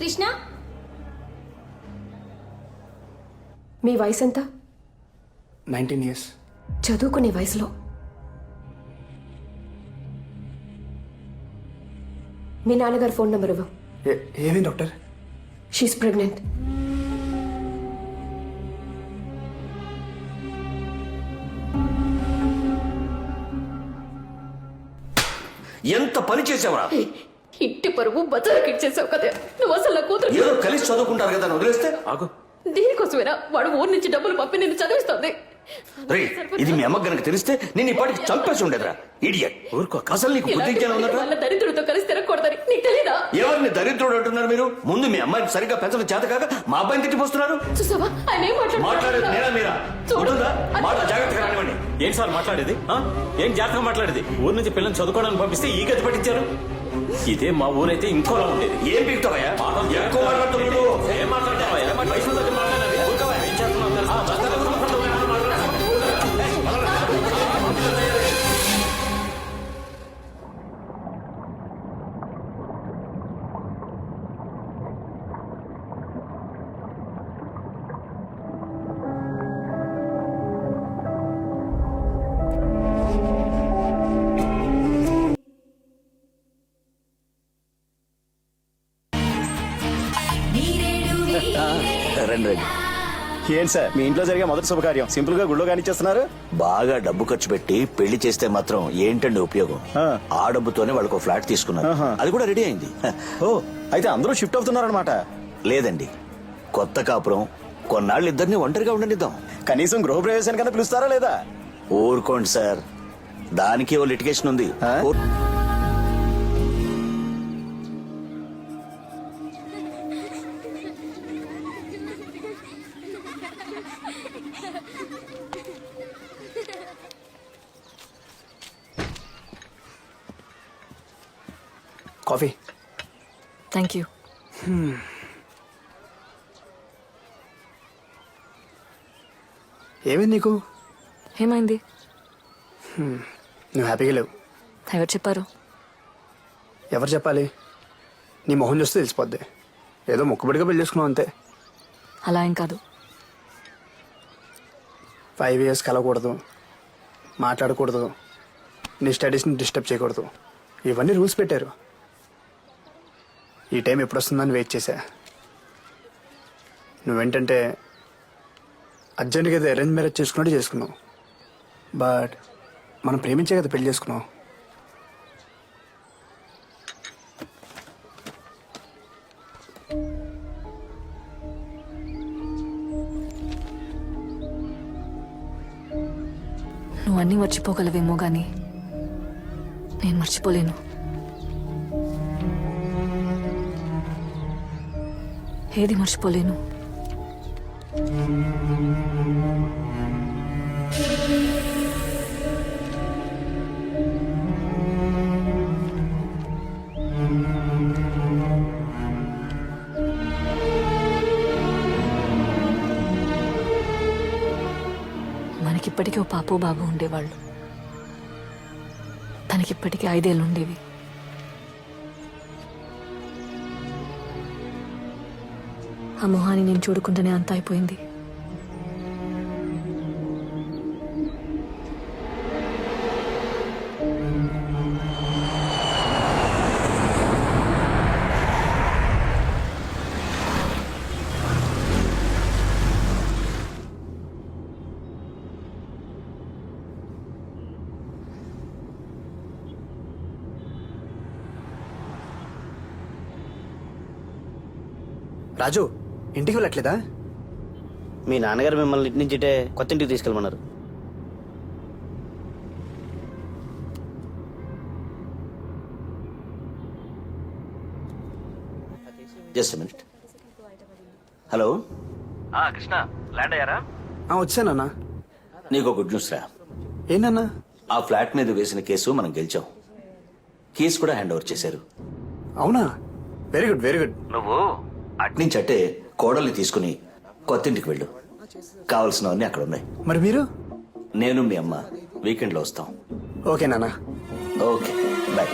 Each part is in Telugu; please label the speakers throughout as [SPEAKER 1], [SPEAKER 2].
[SPEAKER 1] కృష్ణ,
[SPEAKER 2] మీ వయసు ఎంత?
[SPEAKER 3] 19 years.
[SPEAKER 2] చదువుకునే వయసులో మీ నాన్నగారు ఫోన్ నెంబర్ ఇవ్వు.
[SPEAKER 3] ఏమేం డాక్టర్?
[SPEAKER 2] She's pregnant.
[SPEAKER 4] ఎంత పని చేసావురా?
[SPEAKER 2] ఇంటి పరువు బజార్కి ఇచ్చేసావు కదా. నువ్వు అసలు నా కూతురు
[SPEAKER 4] ఏదో కలిసి చదువుకుంటారు కదా, వదిలేస్తే ఆగు.
[SPEAKER 2] దీనికోసమేనా వాడు ఊరి నుంచి డబ్బులు పంపి నిన్ను చదివిస్తుంది?
[SPEAKER 4] రే, ఇది మీ అమ్మకి గనక తెలిస్తే నేను ఇప్పటికి చంపేసి ఉండేదిరా. ఇడియట్. ఊరుకో. అసలు నీకు బుద్ధి జ్ఞానం ఉందట?
[SPEAKER 2] వాళ్ళ దరిద్రుడితో కలిసి తిరగకూడదని నీకు తెలీదా?
[SPEAKER 4] ఎవరిని దరిద్రుడు అంటున్నారు మీరు? ముందు మీ అమ్మాయిని సరిగ్గా పెంచడం చేత కాక మా అబ్బాయిని తిట్టిపోస్తున్నారు.
[SPEAKER 2] చూసావా ఆయన ఏం
[SPEAKER 4] మాట్లాడేది నేనా మీరా? చూడుందా మాట జాగ్రత్తగా రానివ్వండి.
[SPEAKER 5] ఏం సార్ మాట్లాడేది? ఏం జాగ్రత్తగా మాట్లాడేది? ఊరు నుంచి పిల్లల్ని చదువుకోవడానికి పంపిస్తే ఈ గతి పట్టించారు. ఇదే మా ఊరైతే ఇంకోలా ఉండేది.
[SPEAKER 4] ఏం పీకుతావయ్యా? ఎక్కువ మాట్లాడుతున్నావు.
[SPEAKER 5] ఏం మాట్లాడతావయ్యా? వయసు దగ్గర మాట్లాడాలి. ఊరుకోవయ్యా. ఏం చేస్తున్నావు తెలుసా?
[SPEAKER 4] రండి రండి.
[SPEAKER 6] ఏంటి సార్ మీ ఇంట్లో జరిగే మొదటి శుభకార్యం సింపుల్ గా గుళ్ళో కానిచ్చేస్తున్నారు?
[SPEAKER 4] బాగా డబ్బు ఖర్చు పెట్టి పెళ్లి చేస్తే మాత్రం ఏంటండి ఉపయోగం? ఆ డబ్బుతోనే వాళ్ళకు ఫ్లాట్ తీసుకున్నారు. అది కూడా రెడీ అయింది.
[SPEAKER 6] ఓ అయితే అందరూ షిఫ్ట్ అవుతున్నారనమాట.
[SPEAKER 4] లేదండి, కొత్త కాపురం కొన్నాళ్ళు ఇద్దరిని ఒంటరిగా ఉండనిద్దాం.
[SPEAKER 6] కనీసం గృహప్రవేశానికన్నా పిలుస్తారా లేదా?
[SPEAKER 4] ఊరుకోండి సార్, దానికి ఓ లిటిగేషన్ ఉంది.
[SPEAKER 3] కాఫీ.
[SPEAKER 7] Thank you.
[SPEAKER 3] ఏమైంది నీకు?
[SPEAKER 7] ఏమైంది?
[SPEAKER 3] నువ్వు హ్యాపీగా లేవు.
[SPEAKER 7] ఎవరు చెప్పారు?
[SPEAKER 3] ఎవరు చెప్పాలి? నీ మొహం చూస్తే తెలిసిపోద్ది. ఏదో మొక్కుబడిగా పెళ్లి చేసుకున్నావు అంతే.
[SPEAKER 7] అలా ఏం కాదు.
[SPEAKER 3] 5 years కలవకూడదు, మాట్లాడకూడదు, నీ స్టడీస్ని డిస్టర్బ్ చేయకూడదు, ఇవన్నీ రూల్స్ పెట్టారు. ఈ టైం ఎప్పుడు వస్తుందని వెయిట్ చేశా. నువ్వేంటంటే అర్జెంట్గా ఏదో అరేంజ్ మ్యారేజ్ చేసుకున్నట్టు చేసుకున్నావు. బట్ మనం ప్రేమించే కదా పెళ్లి చేసుకున్నావు.
[SPEAKER 7] నువ్వు అన్నీ మర్చిపోగలవేమో గానీ నేను మర్చిపోలేను. ఏది మర్చిపోలేను. మనకిప్పటికీ ఓ పాపో బాబు ఉండేవాళ్ళు. తనకిప్పటికీ 5 ఏళ్ళు ఉండేవి. ఆ మొహాన్ని నేను చూడకుండానే అంతా అయిపోయింది.
[SPEAKER 3] రాజు ఇంటికి వెళ్ళట్లేదా?
[SPEAKER 8] మీ నాన్నగారు మిమ్మల్ని ఇంటి నుంచి కొత్త ఇంటికి తీసుకెళ్ళమన్నారు.
[SPEAKER 4] Just minute. Hello
[SPEAKER 5] Krishna, land అయ్యారా?
[SPEAKER 3] వచ్చానన్నా.
[SPEAKER 4] నీకు గుడ్ న్యూస్ రా.
[SPEAKER 3] ఏంటన్నా?
[SPEAKER 4] ఆ ఫ్లాట్ మీద వేసిన కేసు మనం గెలిచాం. కేసు కూడా హ్యాండ్ ఓవర్ చేశారు.
[SPEAKER 3] అవునా? Very good very good.
[SPEAKER 4] నువ్వు అట్నుంచి అట్టే కోడల్ని తీసుకుని కొత్త ఇంటికి వెళ్ళు. కావలసినవన్నీ అక్కడ ఉన్నాయి.
[SPEAKER 3] మరి మీరు?
[SPEAKER 4] నేను మీ అమ్మ వీకెండ్ లో వస్తాం.
[SPEAKER 3] ఓకే నాన్న.
[SPEAKER 4] Okay bye.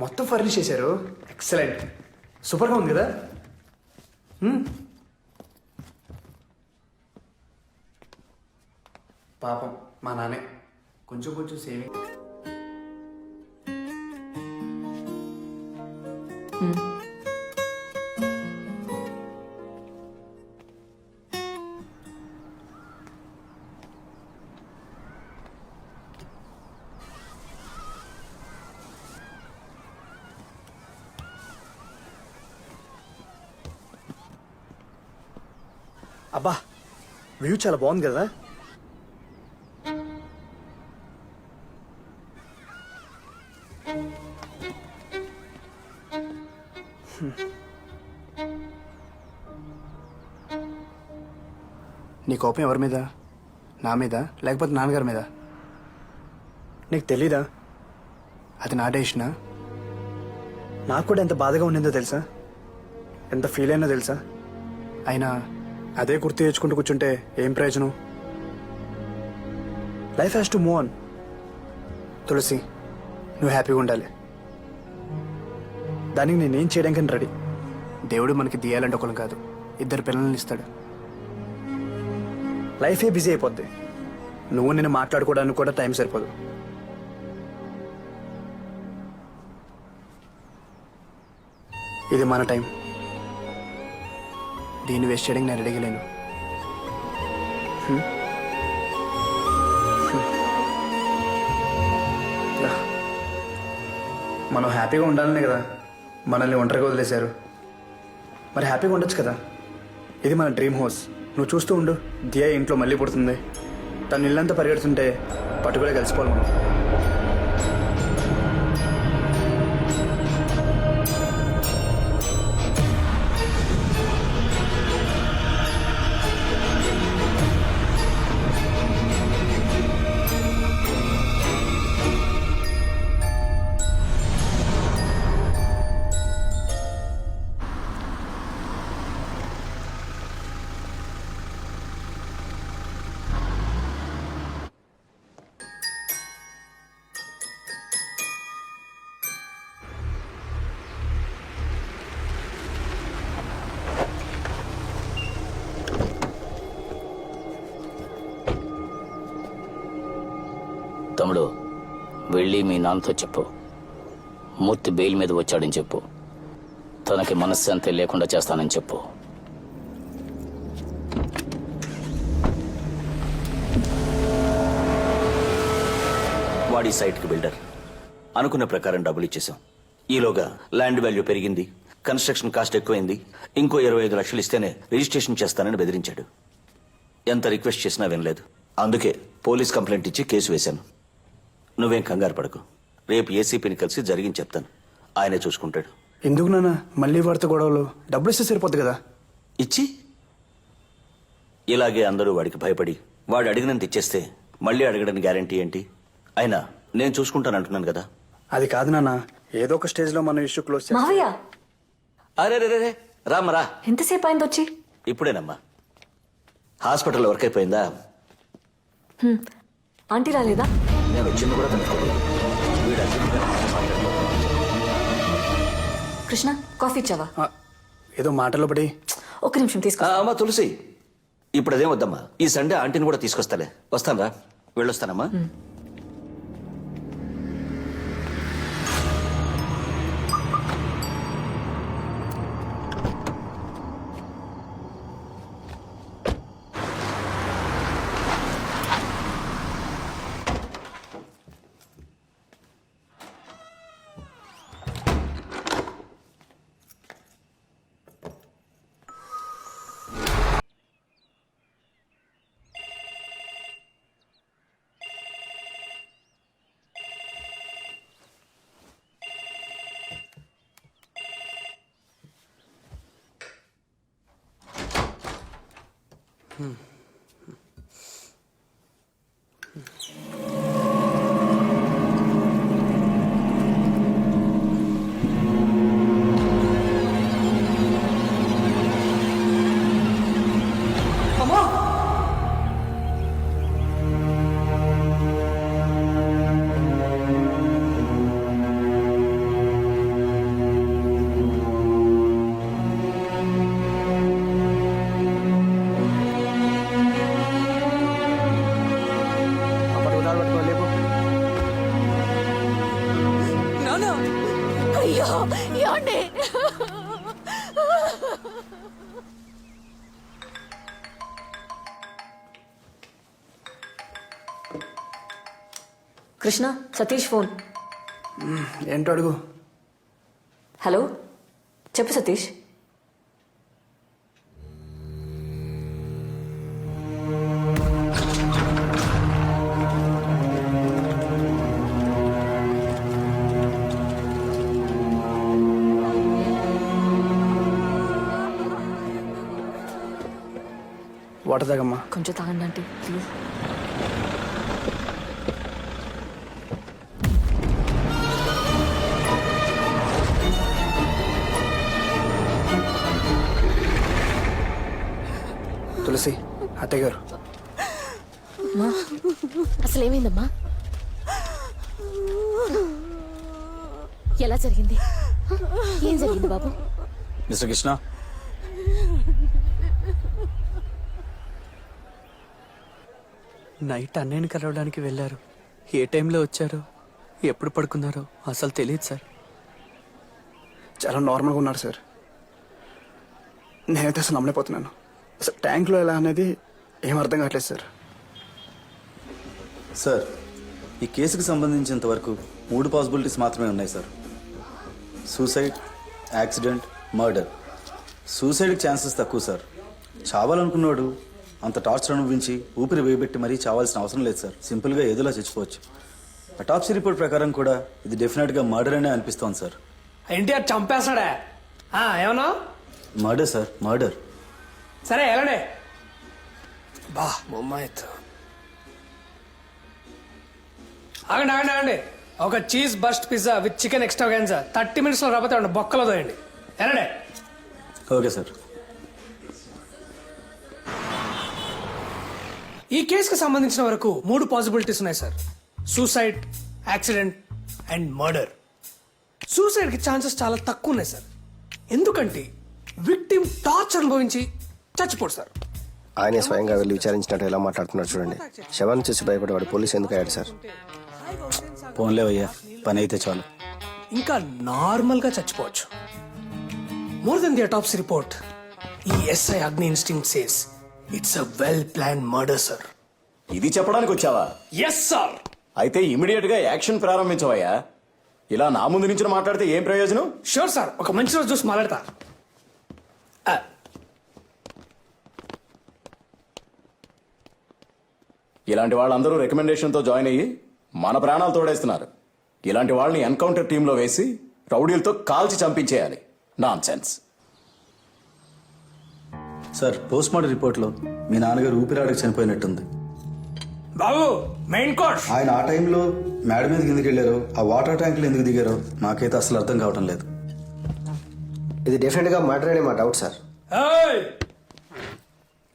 [SPEAKER 3] మొత్తం ఫర్నిష్ చేశారు. ఎక్సలెంట్, సూపర్గా ఉంది కదా. పాపం మా నాన్నే కొంచెం కొంచెం సేవింగ్. అబ్బా, వ్యూ చాలా బాగుంది కదా. నీ కోపం ఎవరి మీద? నా మీద లేకపోతే నాన్నగారి మీద? నీకు తెలీదా అది నా డెసిషనా? నాకు కూడా ఎంత బాధగా ఉండిందో తెలుసా, ఎంత ఫీల్ అయినా తెలుసా. అయినా అదే గుర్తు తెచ్చుకుంటూ కూర్చుంటే ఏం ప్రయోజనం? Life has to move on. Tulasi, నువ్వు హ్యాపీగా ఉండాలి. దానికి నేనేం చేయడానికి రెడీ. దేవుడు మనకి తీయాలంటే ఒకరు కాదు, 2 పిల్లల్ని ఇస్తాడు. లైఫే బిజీ అయిపోద్ది. నువ్వు నేను మాట్లాడుకోవడానికి కూడా టైం సరిపోదు. ఇది మన టైం. దీన్ని వేస్ట్ చేయడానికి నేను రెడీగా లేను. మనం హ్యాపీగా ఉండాలనే కదా మనల్ని ఒంటరిగా వదిలేశారు. మరి హ్యాపీగా ఉండొచ్చు కదా. ఇది మన డ్రీమ్ హౌస్. నువ్వు చూస్తూ ఉండు, దియా ఇంట్లో మళ్ళీ పుడుతుంది. తను ఇల్లంతా పరిగెడుతుంటే పట్టుకులే కలిసిపోవాలి మనం.
[SPEAKER 1] తమ్ముడు, వెళ్ళి మీ నాన్నతో చెప్పు, మూర్తి బెయిల్ మీద వచ్చాడని చెప్పు. తనకి మనశ్శాంతి లేకుండా చేస్తానని చెప్పు.
[SPEAKER 4] వాడి సైట్కి బిల్డర్. అనుకున్న ప్రకారం డబ్బులు ఇచ్చేసాం. ఈలోగా ల్యాండ్ వాల్యూ పెరిగింది, కన్స్ట్రక్షన్ కాస్ట్ ఎక్కువైంది. ఇంకో 25 లక్షలు ఇస్తేనే రిజిస్ట్రేషన్ చేస్తానని బెదిరించాడు. ఎంత రిక్వెస్ట్ చేసినా వినలేదు. అందుకే పోలీస్ కంప్లైంట్ ఇచ్చి కేసు వేశాను. నువ్వేం కంగారు పడకు. రేపు ఏసీపీని కలిసి జరిగింది చెప్తాను. ఆయనే చూసుకుంటాడు.
[SPEAKER 3] ఎందుకు నాన్న మళ్ళీ వాడితో గొడవలు? డబ్బులు ఇస్తే సరిపోద్ది కదా.
[SPEAKER 4] ఇచ్చి ఇలాగే అందరూ వాడికి భయపడి వాడు అడిగినంత ఇచ్చేస్తే మళ్ళీ అడగడానికి గ్యారంటీ ఏంటి? అయినా నేను చూసుకుంటాను అంటున్నాను కదా.
[SPEAKER 3] అది కాదు నాన్న, ఏదో ఒక స్టేజ్ లో మనం ఇష్యూ క్లోజ్ చేస్తాం.
[SPEAKER 7] మావయ్య,
[SPEAKER 4] అరే రే రే రామరా.
[SPEAKER 7] ఎంతసేపు అయింది వచ్చి?
[SPEAKER 4] ఇప్పుడేనమ్మా. హాస్పిటల్ వర్క్ అయిపోయిందా?
[SPEAKER 7] ఆంటీ రాలేదా?
[SPEAKER 4] నేను వచ్చింది కూడా తనుకోలేదు. వీడు అర్జెంటుగా మాట్లాడలేదు.
[SPEAKER 7] కృష్ణ, కాఫీ ఇచ్చావా?
[SPEAKER 3] ఏదో మాటలో పడి.
[SPEAKER 7] ఒక్క నిమిషం తీసుకో.
[SPEAKER 4] అమ్మా తులసి, ఇప్పుడు అదేం వద్దమ్మా. ఈ సండే ఆంటీని కూడా తీసుకొస్తాలే. వస్తానరా, వెళ్ళొస్తానమ్మా.
[SPEAKER 7] కృష్ణ సతీష్ ఫోన్.
[SPEAKER 3] ఏంటో అడుగు.
[SPEAKER 7] హలో చెప్పు సతీష్.
[SPEAKER 3] వాటర్ తాగమ్మా.
[SPEAKER 7] కొంచెం తాగండి ఆంటీ ప్లీజ్.
[SPEAKER 3] తులసి అత్తయ్య గారు.
[SPEAKER 2] అసలు ఏమైందమ్మా? ఎలా జరిగింది? ఏం జరిగింది బాబు?
[SPEAKER 6] మిస్టర్ కృష్ణ,
[SPEAKER 3] నైట్ అన్నయ్యని కలవడానికి వెళ్ళారు. ఏ టైంలో వచ్చారో ఎప్పుడు పడుకున్నారో అసలు తెలియదు సార్. చాలా నార్మల్గా ఉన్నారు సార్. నేనైతే అసలు నమ్మలేకపోతున్నాను. అసలు ట్యాంక్లో ఎలా అనేది ఏం అర్థం కావట్లేదు సార్.
[SPEAKER 6] సార్ ఈ కేసుకు సంబంధించినంత వరకు 3 పాసిబిలిటీస్ మాత్రమే ఉన్నాయి సార్. Suicide, accident, murder. సూసైడ్కి ఛాన్సెస్ తక్కువ సార్. చావాలనుకున్నాడు అంత టార్చర్ అనుభవించి ఊపిరి వేయబెట్టి మరీ చావాల్సిన అవసరం లేదు సార్. సింపుల్గా ఏదోలా చచ్చిపోవచ్చు. అటాప్సీ రిపోర్ట్ ప్రకారం కూడా ఇది డెఫినెట్గా మర్డర్ అనే అనిపిస్తోంది సార్.
[SPEAKER 9] ఎన్టీఆర్ చంపేస్తాడా? ఏమన్నా?
[SPEAKER 6] Murder sir, murder.
[SPEAKER 9] సరే ఎలానే బా బొమ్మాయిత్ ఆగండి ఆగండి ఆగండి. ఒక cheese burst pizza with chicken extravaganza 30 minutesలో రాబోతే బొక్కలో దోయండి. ఎలానే?
[SPEAKER 6] Okay sir.
[SPEAKER 9] ఈ కేసుకు సంబంధించిన వరకు 3 పాసిబిలిటీస్ ఉన్నాయి sir. Suicide, accident and murder. Suicide కి ఛాన్సెస్ చాలా తక్కువ ఉన్నాయి సార్. ఎందుకంటే విక్టిమ్ టార్చర్ అనుభవించి చచ్చిపోడు సార్.
[SPEAKER 10] ఆయనే స్వయంగా వెళ్ళి విచారించినట్టు ఎలా మాట్లాడుతున్నారు చూడండి. శవాన్ని చూసి భయపడేవాడు పోలీసు ఎందుకు అయ్యాడు సార్?
[SPEAKER 6] పోన్లేవయ్యా, పని అయితే చాలు.
[SPEAKER 9] ఇంకా నార్మల్ గా చచ్చిపోవచ్చు. More then the autopsy report, ఈ SI Agni instinct says it's a well plan murder sir.
[SPEAKER 6] ఇది చెప్పడానికి వచ్చావా?
[SPEAKER 9] Yes sir.
[SPEAKER 6] అయితే ఇమీడియట్ గా యాక్షన్ ప్రారంభించవయ్యా. ఇలా నా ముందు నుంచి మాట్లాడితే ఏం ప్రయోజనం?
[SPEAKER 9] షూర్ సార్, ఒక మంచి రోజు చూసి మాట్లాడతా.
[SPEAKER 6] ఇలాంటి వాళ్ళందరూ రికమెండేషన్ తో జాయిన్ అయ్యి మన ప్రాణాలు తోడేస్తున్నారు. ఇలాంటి వాళ్ళని ఎన్కౌంటర్ టీంలో వేసి రౌడీలతో కాల్చి చంపించేయాలి. Nonsense. Sir, post mortem రిపోర్ట్లో మీ నాన్నగారు ఊపిరాడకి చనిపోయినట్టుంది.
[SPEAKER 9] బాబు మెయిన్ కోర్స్.
[SPEAKER 6] ఆయన ఆ టైంలో మేడ మీదకి ఎందుకు వెళ్ళారో, ఆ వాటర్ ట్యాంకులు ఎందుకు దిగారో నాకైతే అసలు అర్థం కావటం లేదు.
[SPEAKER 10] ఇది డెఫినెట్ గా మర్డర్ అనే మా డౌట్ సార్.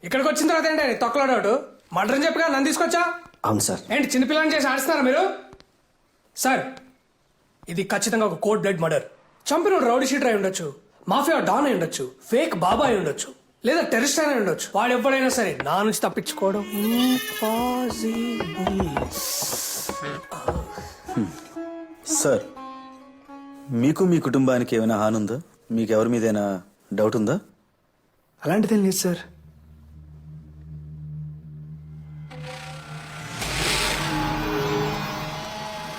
[SPEAKER 9] ఇక్కడికి వచ్చిన తర్వాత ఏంటి తొక్కలో డౌట్? మర్డర్ అని చెప్పగా నన్ను తీసుకొచ్చా?
[SPEAKER 10] అవును సార్.
[SPEAKER 9] ఏంటి చిన్నపిల్లని చేసి ఆడిస్తున్నారా మీరు? సార్, ఇది ఖచ్చితంగా ఒక కోల్డ్ బ్లడ్ మర్డర్. చంపిన రౌడీ షీటర్ అయి ఉండొచ్చు, మాఫియా డాన్ అయి ఉండొచ్చు, ఫేక్ బాబా అయి ఉండొచ్చు, లేదా టెర్రరిస్ట్ అయినా ఉండొచ్చు. వాడు ఎవడైనా సరే నా నుంచి తప్పించుకోవడం ఇంపాసిబుల్.
[SPEAKER 6] సార్, మీకు మీ కుటుంబానికి ఏమైనా హాని ఉందా? మీకు ఎవరి మీదైనా డౌట్ ఉందా?
[SPEAKER 3] అలాంటిదేం లేదు సార్.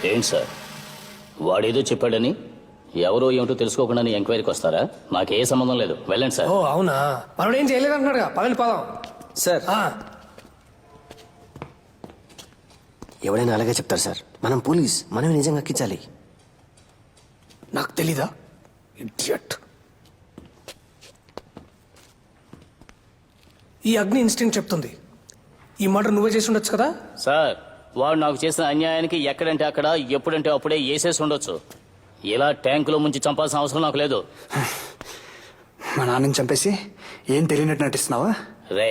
[SPEAKER 1] ఏంటి సార్, వాడేదో చెప్పాడని ఎవరో ఏమిటో తెలుసుకోకుండా ఎంక్వైరీకి వస్తారా? నాకే సంబంధం లేదు, వెళ్ళండి సార్.
[SPEAKER 9] ఓ అవునా, మనోడు ఏం చేయలేదు అంటున్నాడుగా, పదండి పదం.
[SPEAKER 10] సార్, ఎవడైనా అలాగే చెప్తారు సార్. మనం పోలీస్, మనమే నిజంగా ఎక్కించాలి.
[SPEAKER 9] నాకు తెలీదా ఇడియట్? ఈ అగ్ని ఇన్స్టింక్ట్ చెప్తుంది ఈ మర్డర్ నువ్వే చేసి ఉండొచ్చు కదా.
[SPEAKER 1] సార్, వాడు నాకు చేసిన అన్యాయానికి ఎక్కడంటే అక్కడ ఎప్పుడంటే అప్పుడే వేసేసి ఉండొచ్చు. ఇలా ట్యాంకులో ముంచి చంపాల్సిన అవసరం నాకు లేదు.
[SPEAKER 3] మా నాన్నని చంపేసి ఏం తెలియనట్టు నటిస్తున్నావా?
[SPEAKER 1] రే,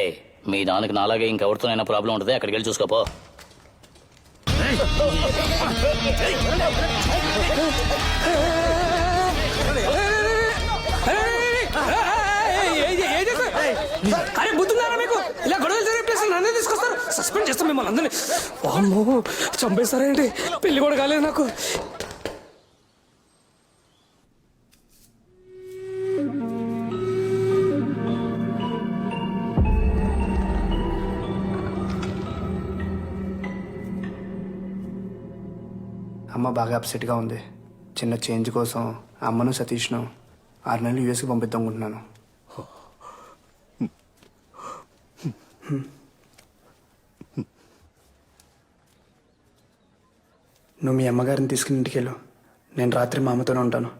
[SPEAKER 1] మీ నాన్నకి నాలాగే ఇంకెవరితోనైనా ప్రాబ్లం ఉంటుంది, అక్కడికి వెళ్ళి చూసుకోపో.
[SPEAKER 9] అరే బుద్ధున్నారా మీకు? ఇలా గొడవలు జరిగే ప్లేస్ నన్నే తీసుకొస్తారు, సస్పెండ్ చేస్తాం మిమ్మల్ని అందరినీ. అమ్మో, చంపేస్తారేంటి? పెళ్లి కూడా కాలేదు నాకు.
[SPEAKER 3] అమ్మ బాగా అప్సెట్గా ఉంది. చిన్న చేంజ్ కోసం అమ్మను సతీష్ను 6 నెలలు యూఎస్కి పంపిద్దామనుకుంటున్నాను. నువ్వు మీ అమ్మగారిని తీసుకుని ఇంటికి వెళ్ళు. నేను రాత్రి మా అమ్మతోనే ఉంటాను.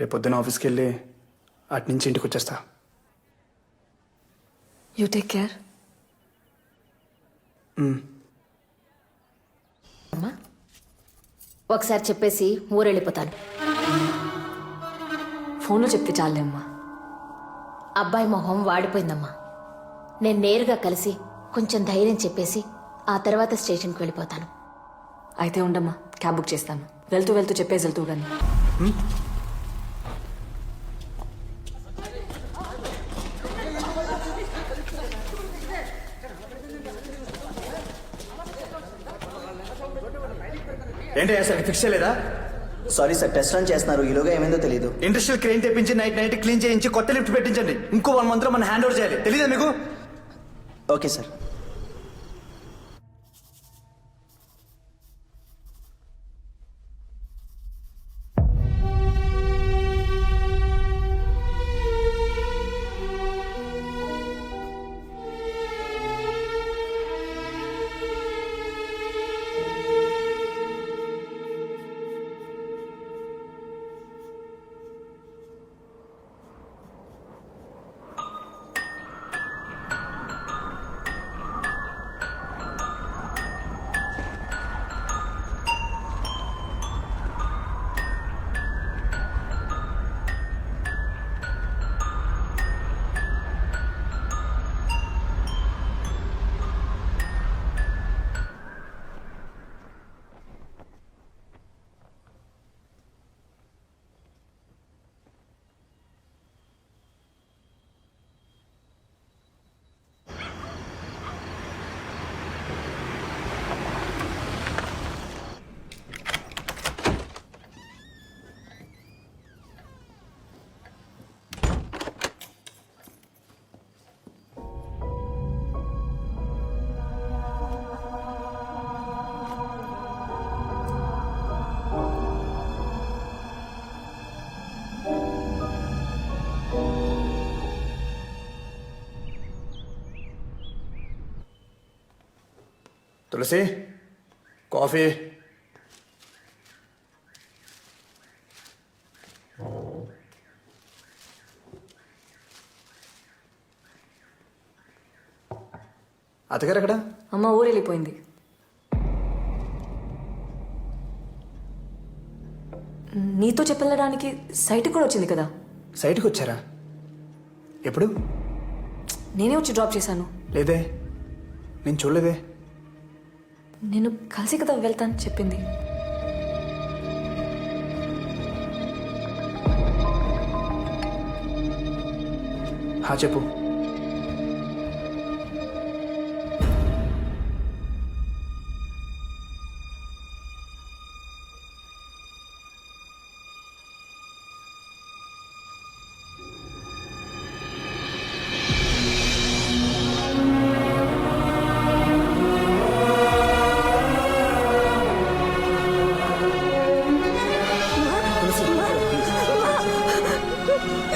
[SPEAKER 3] రేపొద్దున ఆఫీస్కి వెళ్ళి అట్నుంచి ఇంటికి వచ్చేస్తా.
[SPEAKER 7] You take care.
[SPEAKER 2] అమ్మా ఒకసారి చెప్పేసి ఊరెళ్ళిపోతాను.
[SPEAKER 7] ఫోన్లో చెప్తే చాలే అమ్మా.
[SPEAKER 2] అబ్బాయి మొహం వాడిపోయిందమ్మా. నేను నేరుగా కలిసి కొంచెం ధైర్యం చెప్పేసి ఆ తర్వాత స్టేషన్కి వెళ్ళిపోతాను.
[SPEAKER 7] అయితే ఉండమ్మా, క్యాబ్ బుక్ చేస్తాను. వెళ్తూ వెళ్తూ చెప్పేసి వెళ్తూ కానీ.
[SPEAKER 3] ఏంటి అసలు ఫిక్స్ చేయలేదా?
[SPEAKER 8] సారీ సార్, టెస్ట్ రన్ చేస్తున్నారు. ఈలోగా ఏమైందో తెలియదు.
[SPEAKER 3] ఇండస్ట్రియల్ క్రెయిన్ తెప్పించి నైట్ క్లీన్ చేయించి కొత్త లిఫ్ట్ పెట్టించండి. ఇంకో 1 month లో మనం హ్యాండ్ ఓవర్ చేయాలి. తెలీదా మీకు?
[SPEAKER 8] Okay sir.
[SPEAKER 3] తులసి, కాఫీ. అత్తగారు ఎక్కడ?
[SPEAKER 7] అమ్మ ఊరు వెళ్ళిపోయింది. నీతో చెప్పెళ్ళడానికి సైట్కి కూడా వచ్చింది కదా.
[SPEAKER 3] సైట్కి వచ్చారా? ఎప్పుడు?
[SPEAKER 7] నేనే వచ్చి డ్రాప్ చేశాను.
[SPEAKER 3] లేదే, నేను చూడలేదే.
[SPEAKER 7] నేను కలిసి కదా వెళ్తాను చెప్పింది.
[SPEAKER 3] చెప్పు.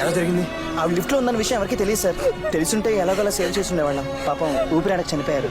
[SPEAKER 3] ఎలా జరిగింది?
[SPEAKER 8] ఆవిడ లిఫ్ట్ లో ఉందన్న విషయం ఎవరికి తెలియదు సార్. తెలుసుంటే ఎలాగోలా సేవ్ చేసి ఉండేవాళ్ళం. పాపం ఊపిరాడక చనిపోయారు.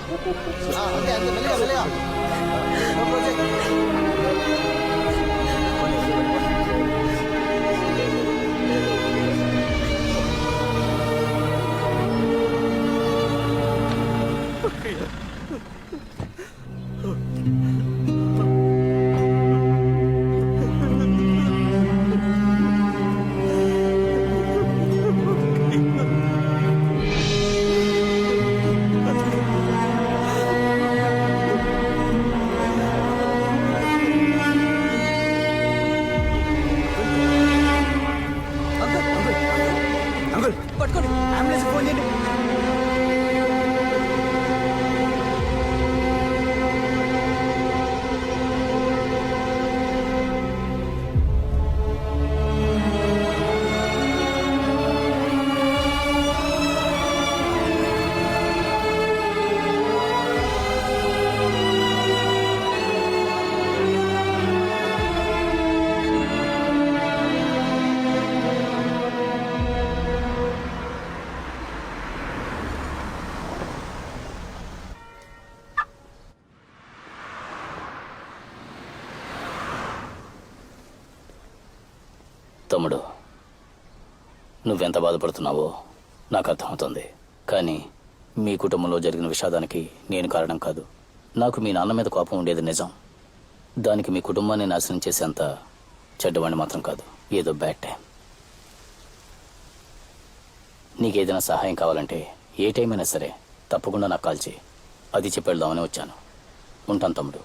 [SPEAKER 1] తమ్ముడు, నువ్వెంత బాధపడుతున్నావో నాకు అర్థమవుతుంది. కానీ మీ కుటుంబంలో జరిగిన విషాదానికి నేను కారణం కాదు. నాకు మీ నాన్న మీద కోపం ఉండేది నిజం. దానికి మీ కుటుంబాన్ని నాశనం చేసేంత చెడ్డవాడిని మాత్రం కాదు. ఏదో బ్యాడ్ టైం. నీకేదైనా సహాయం కావాలంటే ఏ టైం అయినా సరే తప్పకుండా నాకు కాల్ చేయి. అది చెప్పి వెళ్దామని వచ్చాను. ఉంటాను తమ్ముడు.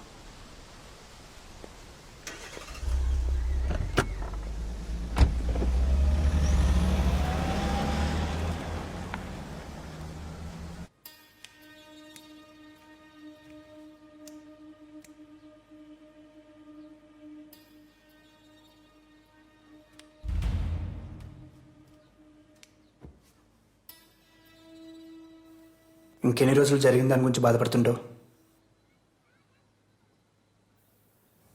[SPEAKER 3] ఇంకెన్ని రోజులు జరిగిన దాని గురించి బాధపడుతుంటావు?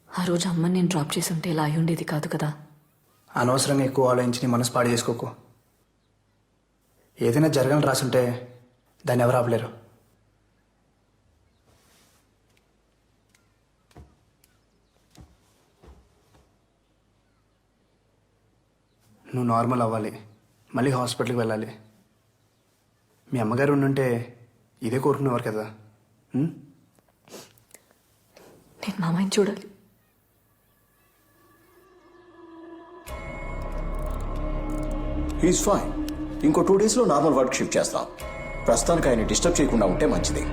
[SPEAKER 7] ఆ రోజు అమ్మని నేను డ్రాప్ చేసి ఉంటే ఇలా అయి ఉండేది కాదు కదా.
[SPEAKER 3] అనవసరంగా ఎక్కువ ఆలోచించి నీ మనసు పాడు చేసుకోకు. ఏదైనా జరగని రాసుంటే దాన్ని ఎవరు ఆపలేరు. నువ్వు నార్మల్ అవ్వాలి, మళ్ళీ హాస్పిటల్కి వెళ్ళాలి. మీ అమ్మగారు ఉండుంటే ఇదే కోరుకునేవారు కదా.
[SPEAKER 7] నేను మామయ్యని చూడాలి.
[SPEAKER 11] He's fine. ఇంకో 2 డేస్లో నార్మల్ వర్క్ షిఫ్ట్ చేస్తాం. ప్రస్తుతానికి ఆయన డిస్టర్బ్ చేయకుండా ఉంటే మంచిది.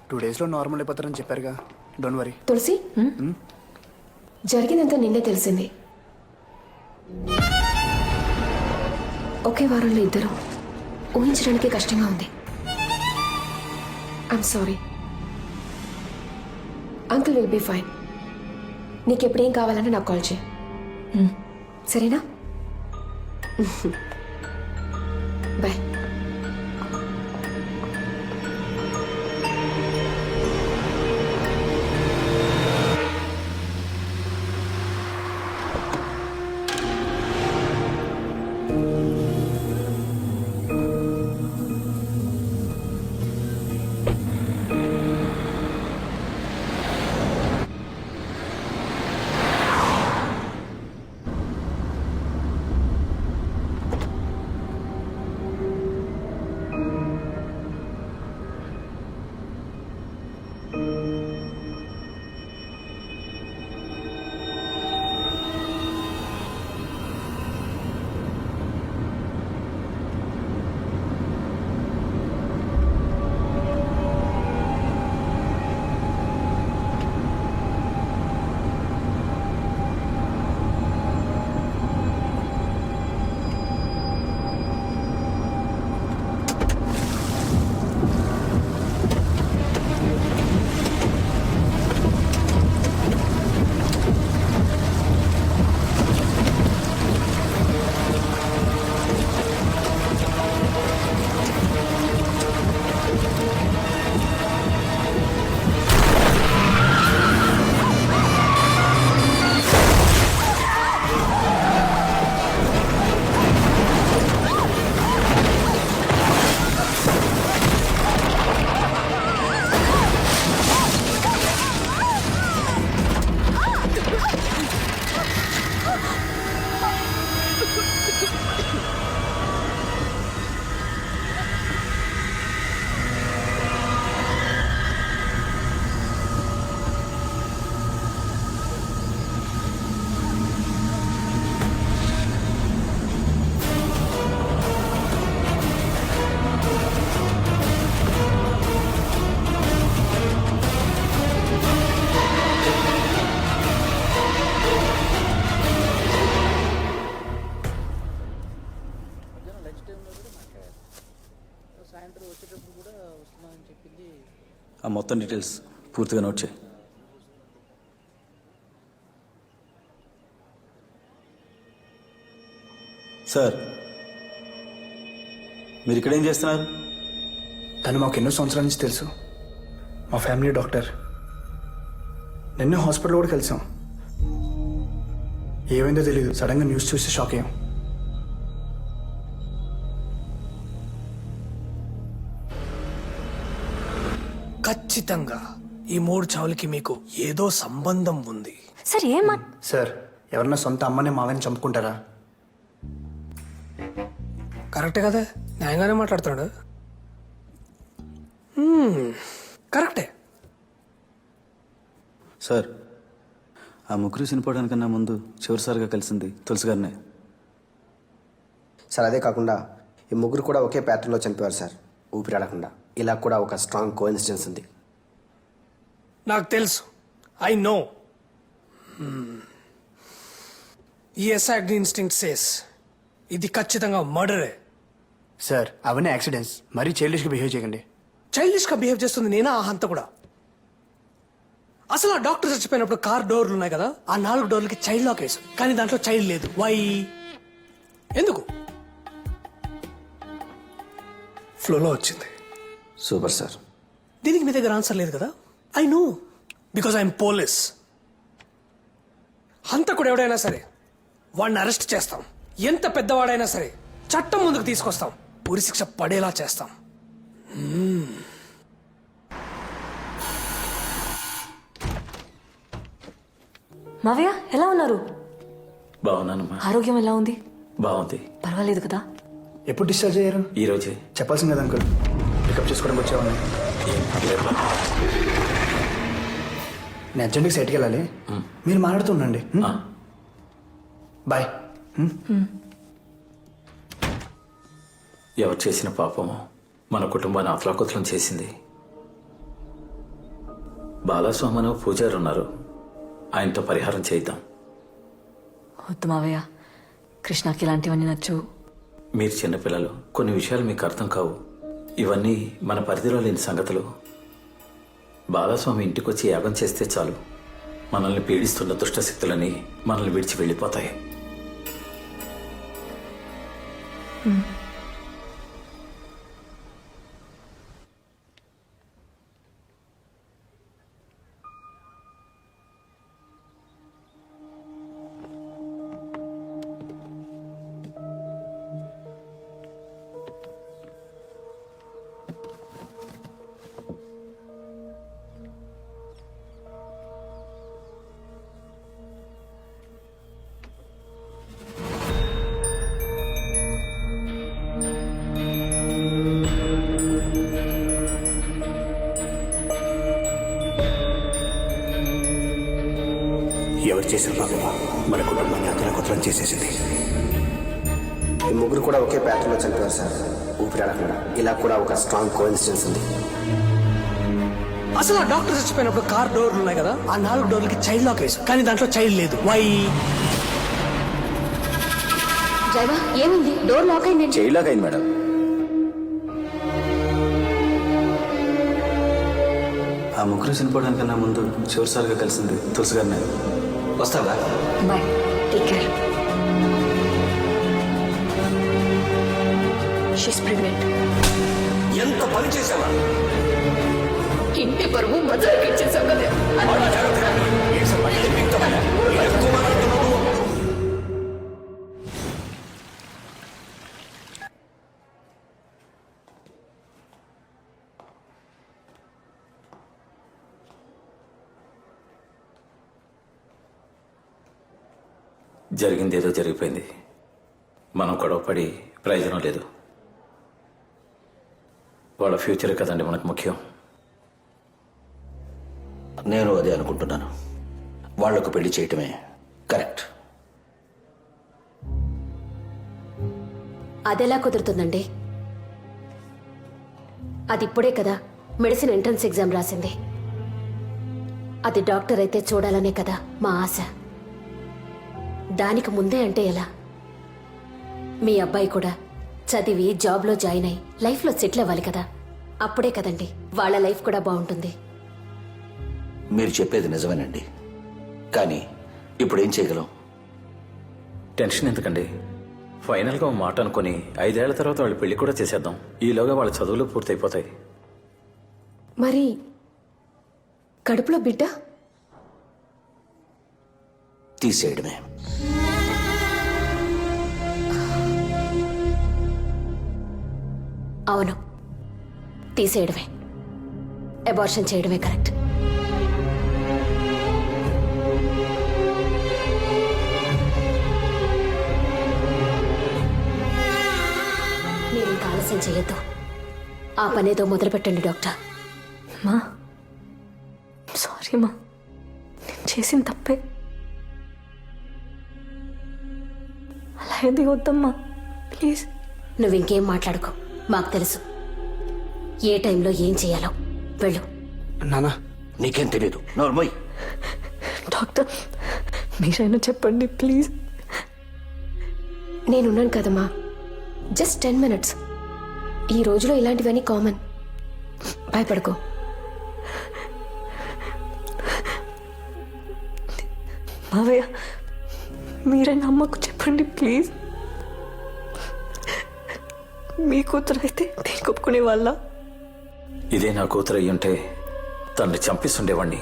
[SPEAKER 3] టూ డేస్లో నార్మల్ అయిపోతారని చెప్పారుగా. Don't worry.
[SPEAKER 2] తులసి, జరిగిందంతా నిన్నే తెలిసింది. ఒకే వారంలో ఇద్దరు ఊహించడానికి కష్టంగా ఉంది. I'm sorry. Uncle will be fine. నీకెప్పుడేం కావాలంటే నాకు కాల్ చేయి. సరేనా? బాయ్.
[SPEAKER 6] ఆ మొత్తం డీటెయిల్స్ పూర్తిగా నోట్ చేయి. సార్, మీరు ఇక్కడేం చేస్తున్నారు?
[SPEAKER 3] తను మాకు ఎన్నో సంవత్సరాల నుంచి తెలుసు. మా ఫ్యామిలీ డాక్టర్. నిన్నే హాస్పిటల్ కూడా కలిసాం. ఏమైందో తెలియదు, సడన్గా న్యూస్ చూసి షాక్ అయ్యాం.
[SPEAKER 9] ఖచ్చితంగా ఈ 3 చావులకి మీకు ఏదో సంబంధం ఉంది.
[SPEAKER 7] సార్ ఏం మా
[SPEAKER 3] సార్ ఎవరన్నా సొంత అమ్మని మావని చంపుకుంటారా?
[SPEAKER 9] కరెక్టే కదా, న్యాయంగానే మాట్లాడుతున్నాడు. కరెక్టే.
[SPEAKER 6] సార్ ఆ ముగ్గురు చనిపోవడానికన్నా ముందు చివరిసారిగా కలిసింది తులసి గారినే.
[SPEAKER 10] సార్ అదే కాకుండా ఈ ముగ్గురు కూడా ఒకే ప్యాటర్న్లో చనిపోయారు సార్, ఊపిరాడకుండా. ఇలా కూడా ఒక స్ట్రాంగ్ కోఇన్సిడెన్స్ ఉంది.
[SPEAKER 9] నాకు తెలుసు, ఐ నో. ఈ ఎస్ఆగ్ని ఇన్స్టింక్ట్ సేస్ ఇది ఖచ్చితంగా మర్డరే.
[SPEAKER 3] సార్ అవన్నీ యాక్సిడెంట్స్, మరీ చైల్డిష్గా బిహేవ్ చేయకండి.
[SPEAKER 9] చైల్డిష్గా బిహేవ్ చేస్తుంది నేనా ఆ హంత కూడా? అసలు ఆ డాక్టర్ చచ్చిపోయినప్పుడు కార్ డోర్లు ఉన్నాయి కదా, ఆ 4 డోర్లకి చైల్డ్ లాక్ వేసు, కానీ దాంట్లో చైల్డ్ లేదు. వై? ఎందుకు? ఫ్లోలో వచ్చింది.
[SPEAKER 10] Super sir.
[SPEAKER 9] దీనికి మీ దగ్గర ఆన్సర్ లేదు కదా? I know, because I'm police. హంతకుడు ఎవడైనా సరే వాడిని అరెస్ట్ చేస్తాం. ఎంత పెద్దవాడైనా సరే చట్టం ముందుకు తీసుకొస్తాం, ఉరి శిక్ష పడేలా చేస్తాం.
[SPEAKER 7] మావయ్య ఎలా ఉన్నారు?
[SPEAKER 5] బాగున్నానమ్మా.
[SPEAKER 7] ఆరోగ్యం ఎలా ఉంది?
[SPEAKER 5] బాగుంది.
[SPEAKER 7] పర్వాలేదు కదా?
[SPEAKER 3] ఎప్పుడు డిశ్చార్జ్ అయ్యారు?
[SPEAKER 5] ఈ రోజే.
[SPEAKER 3] చెప్పాల్సింది కదా అంకుల్, పికప్ చేసుకోవడానికి వచ్చేవాడిని. నేను అర్జెంట్గా సైట్కి వెళ్ళాలి, మీరు మాట్లాడుతూ ఉండండి. బాయ్.
[SPEAKER 5] ఎవరు చేసిన పాపమో మన కుటుంబాన్ని అతలాకుతలం చేసింది. బాలస్వామి పూజారి ఉన్నారు, ఆయనతో పరిహారం చేద్దాం.
[SPEAKER 7] వద్దు మావయ్య, కృష్ణకి ఇలాంటివన్నీ నచ్చు.
[SPEAKER 5] మీరు చిన్నపిల్లలు, కొన్ని విషయాలు మీకు అర్థం కావు. ఇవన్నీ మన పరిధిలో లేని సంగతులు. బాలస్వామి ఇంటికొచ్చి యాగం చేస్తే చాలు, మనల్ని పీడిస్తున్న దుష్టశక్తులని మనల్ని విడిచి వెళ్ళిపోతాయి.
[SPEAKER 3] ఎవరు చేసిన పాపమా మన కుటుంబాన్ని అతలాకుతలం చేసేసింది.
[SPEAKER 10] ఈ ముగ్గురు కూడా ఒకే ప్యాటర్న్లో చనిపోయారు సార్, ఊపిరాడకుండా. ఇలా కూడా ఒక స్ట్రాంగ్ కోఇన్సిడెన్స్ ఉంది.
[SPEAKER 9] అసలు ఆ డాక్టర్ చచ్చిపోయినప్పుడు కార్ డోర్లు ఉన్నాయి కదా, ఆ 4 డోర్లకి చైల్డ్ లాక్ వేసు, కానీ దాంట్లో చైల్డ్ లేదు. వై?
[SPEAKER 2] డ్రైవర్ ఏమైంది? డోర్ లాక్ అయింది.
[SPEAKER 11] చైల్డ్ లాక్ అయింది మేడం.
[SPEAKER 6] ఆ ముగ్గురు చనిపోవడానికన్నా ముందు చివరిసారిగా కలిసింది తులసి గారినే.
[SPEAKER 4] వస్తావా?
[SPEAKER 7] Bye, take care. She's pregnant.
[SPEAKER 4] ఎంత పని చేసావా?
[SPEAKER 2] ఇంటి పరువు మజాకి ఇచ్చేసాం కదా.
[SPEAKER 5] జరిగింది ఏదో జరిగిపోయింది, మనం గొడవపడి ప్రయోజనం లేదు. వాళ్ళ ఫ్యూచర్ కదండి మనకు ముఖ్యం.
[SPEAKER 4] నేను అదే అనుకుంటున్నాను. వాళ్లకు పెళ్లి చేయటమే కరెక్ట్.
[SPEAKER 2] అదెలా కుదురుతుందండి? అది ఇప్పుడే కదా మెడిసిన్ ఎంట్రన్స్ ఎగ్జామ్ రాసింది. అది డాక్టర్ అయితే చూడాలనే కదా మా ఆశ. దానికి ముందే అంటే ఎలా? మీ అబ్బాయి కూడా చదివి జాబ్లో జాయిన్ అయ్యి లైఫ్లో సెటిల్ అవ్వాలి కదా, అప్పుడే కదండి వాళ్ళ లైఫ్ కూడా బాగుంటుంది.
[SPEAKER 4] మీరు చెప్పేది నిజమేనండి, కానీ ఇప్పుడు ఏం చేయగలం?
[SPEAKER 5] టెన్షన్ ఎందుకండి? ఫైనల్గా ఒక మాట అనుకుని 5 ఏళ్ల తర్వాత వాళ్ళ పెళ్లి కూడా చేసేద్దాం. ఈలోగా వాళ్ళ చదువులు పూర్తయిపోతాయి.
[SPEAKER 2] మరి కడుపులో బిడ్డ?
[SPEAKER 4] తీసేయడమే.
[SPEAKER 2] అవును, తీసేయడమే. అబార్షన్ చేయడమే కరెక్ట్. మీరు ఇంకా ఆలస్యం చేయొద్దు. ఆ పనేదో మొదలు పెట్టండి డాక్టర్.
[SPEAKER 7] మా సారీ మా, నేను చేసిన తప్పే. అలా ఏది వద్దమ్మా ప్లీజ్.
[SPEAKER 2] నువ్వు ఇంకేం మాట్లాడుకో, మాకు తెలుసు ఏ టైంలో ఏం చేయాలో. వెళ్ళు.
[SPEAKER 3] నానా
[SPEAKER 4] నీకేం తెలీదు, నోర్మోయ్.
[SPEAKER 7] డాక్టర్ మీరైనా చెప్పండి ప్లీజ్.
[SPEAKER 2] నేనున్నాను కదమ్మా, జస్ట్ 10 minutes. ఈ రోజులో ఇలాంటివన్నీ కామన్. భయపడుకో.
[SPEAKER 7] మావయ్య మీరైనా అమ్మకు చెప్పండి ప్లీజ్. మీ కూతురు అయితే నేను ఒప్పుకునే వాళ్ళ.
[SPEAKER 5] ఇదే నా కూతురు అయ్యుంటే తనని చంపిస్తుండేవాణ్ణి.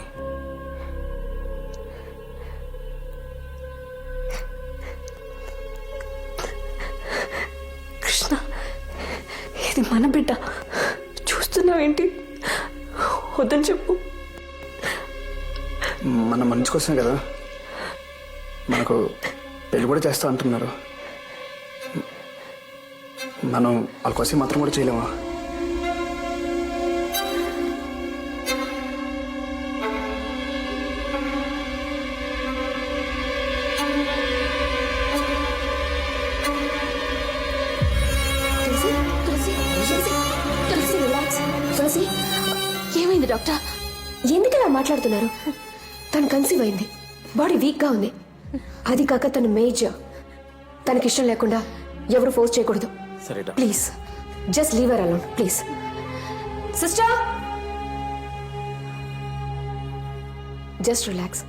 [SPEAKER 7] కృష్ణ, ఇది మన బిడ్డ. చూస్తున్నావేంటి? వద్దని చెప్పు.
[SPEAKER 3] మన మంచి కోసమే కదా, మనకు పెళ్లి కూడా చేస్తా అంటున్నారు. మనం వాళ్ళ కోసం మాత్రం కూడా చేయలేమా?
[SPEAKER 2] తులసి, ఏమైంది డాక్టర్? ఎందుకు ఇలా మాట్లాడుతున్నారు? తను కన్సీవ్ అయింది, బాడీ వీక్గా ఉంది. అది కాక తను మేజర్. తనకిష్టం లేకుండా ఎవరు ఫోర్స్ చేయకూడదు.
[SPEAKER 5] సరే doctor.
[SPEAKER 2] Please just leave her alone please. Sister, just relax.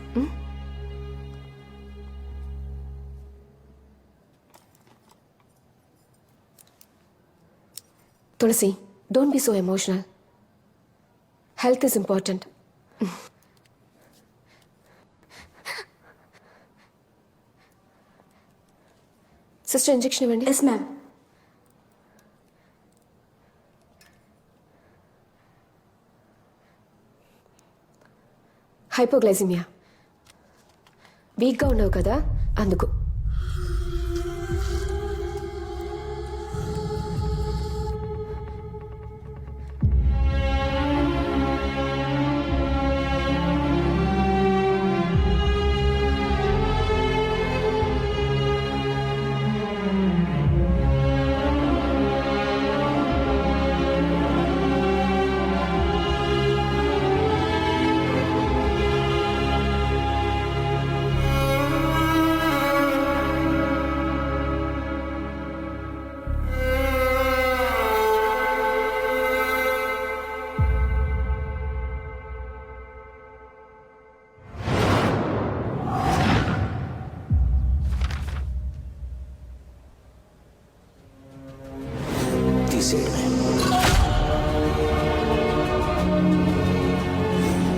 [SPEAKER 2] Tulasi, don't be so emotional. Health is important. Sister, injection ఇవ్వండి. Yes ma'am. హైపోగ్లైసిమియా. వీక్గా ఉన్నావు కదా, అందుకు.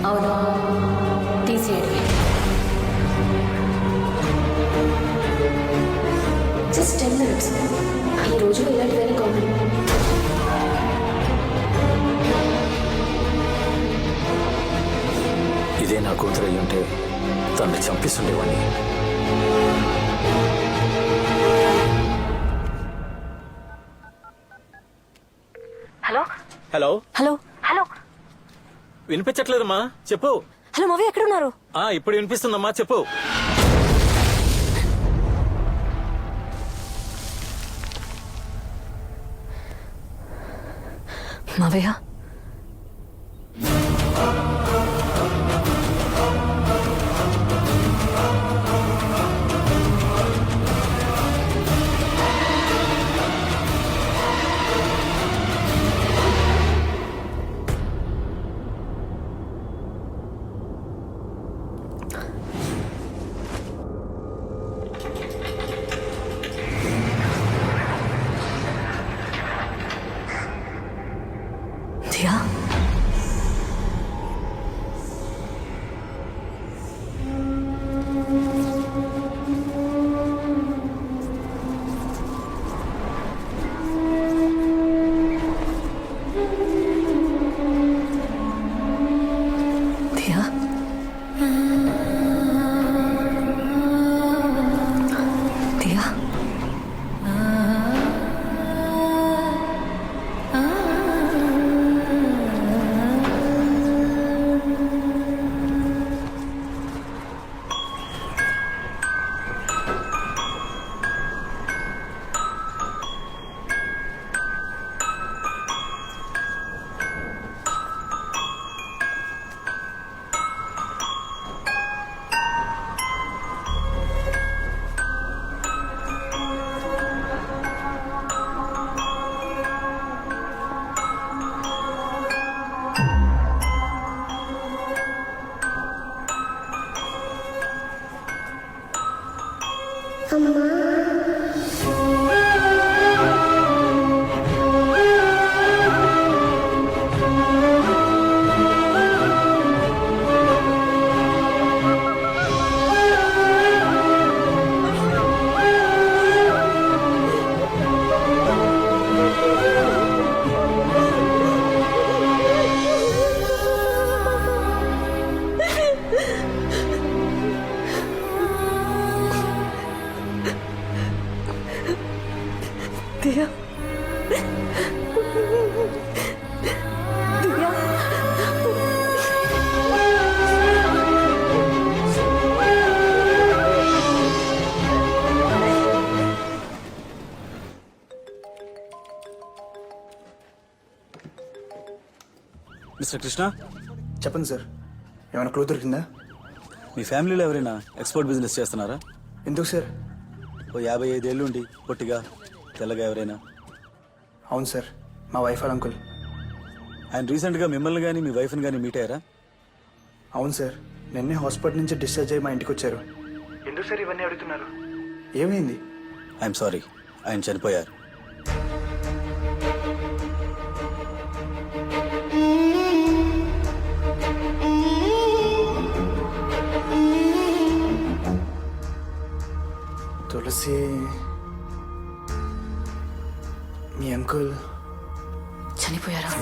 [SPEAKER 2] అవును, తీసేయడమే. Just 10 minutes. ఈ రోజులో ఇలాంటివన్నీ కామన్.
[SPEAKER 5] ఇదే నా కూతురు అయ్యుంటే తనని చంపిస్తుండేవాణ్ణి.
[SPEAKER 7] హలో
[SPEAKER 5] హలో
[SPEAKER 7] హలో హలో
[SPEAKER 5] వినిపించట్లేదమ్మా, చెప్పు.
[SPEAKER 7] హలో మావయ్య, ఎక్కడ ఉన్నారు?
[SPEAKER 5] ఇప్పుడు వినిపిస్తుందమ్మా, చెప్పు.
[SPEAKER 7] మావయ్య, దియా,
[SPEAKER 2] దియా దియా
[SPEAKER 6] మిస్టర్ కృష్ణ,
[SPEAKER 3] చెప్పండి సార్, ఏమైనా క్లూ దొరికిందా?
[SPEAKER 6] మీ ఫ్యామిలీలో ఎవరైనా ఎక్స్పోర్ట్ బిజినెస్ చేస్తున్నారా?
[SPEAKER 3] ఎందుకు సార్?
[SPEAKER 6] ఓ 55 ఏళ్ళు ఉండి పొట్టిగా తెల్లగా ఎవరైనా?
[SPEAKER 3] అవును సార్, మా వైఫ్ వాళ్ళ అంకుల్.
[SPEAKER 6] ఆయన రీసెంట్గా మిమ్మల్ని కానీ మీ వైఫ్ని కానీ మీట్ అయ్యారా?
[SPEAKER 3] అవును సార్, నిన్నే హాస్పిటల్ నుంచి డిశ్చార్జ్ అయ్యి మా ఇంటికి వచ్చారు. ఎందుకు సార్ ఇవన్నీ అడుగుతున్నారు? ఏమైంది?
[SPEAKER 6] ఐఎమ్ సారీ, ఆయన చనిపోయారు.
[SPEAKER 3] తులసి మీ అంకుల్
[SPEAKER 7] చనిపోయారా?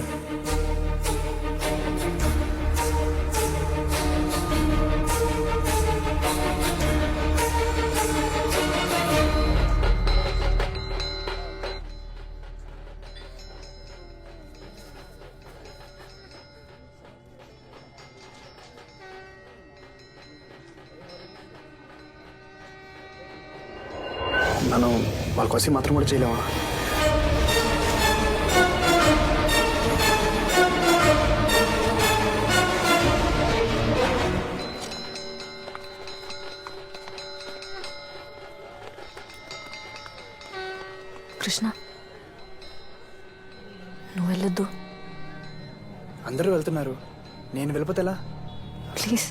[SPEAKER 3] మనం వాళ్ళ కోసం మాత్రం కూడా చేయలేమా?
[SPEAKER 7] కృష్ణ, నువ్వు వెళ్ళొద్దు
[SPEAKER 3] అందరూ వెళ్తున్నారు, నేను వెళ్ళిపోతే ఎలా?
[SPEAKER 7] ప్లీజ్.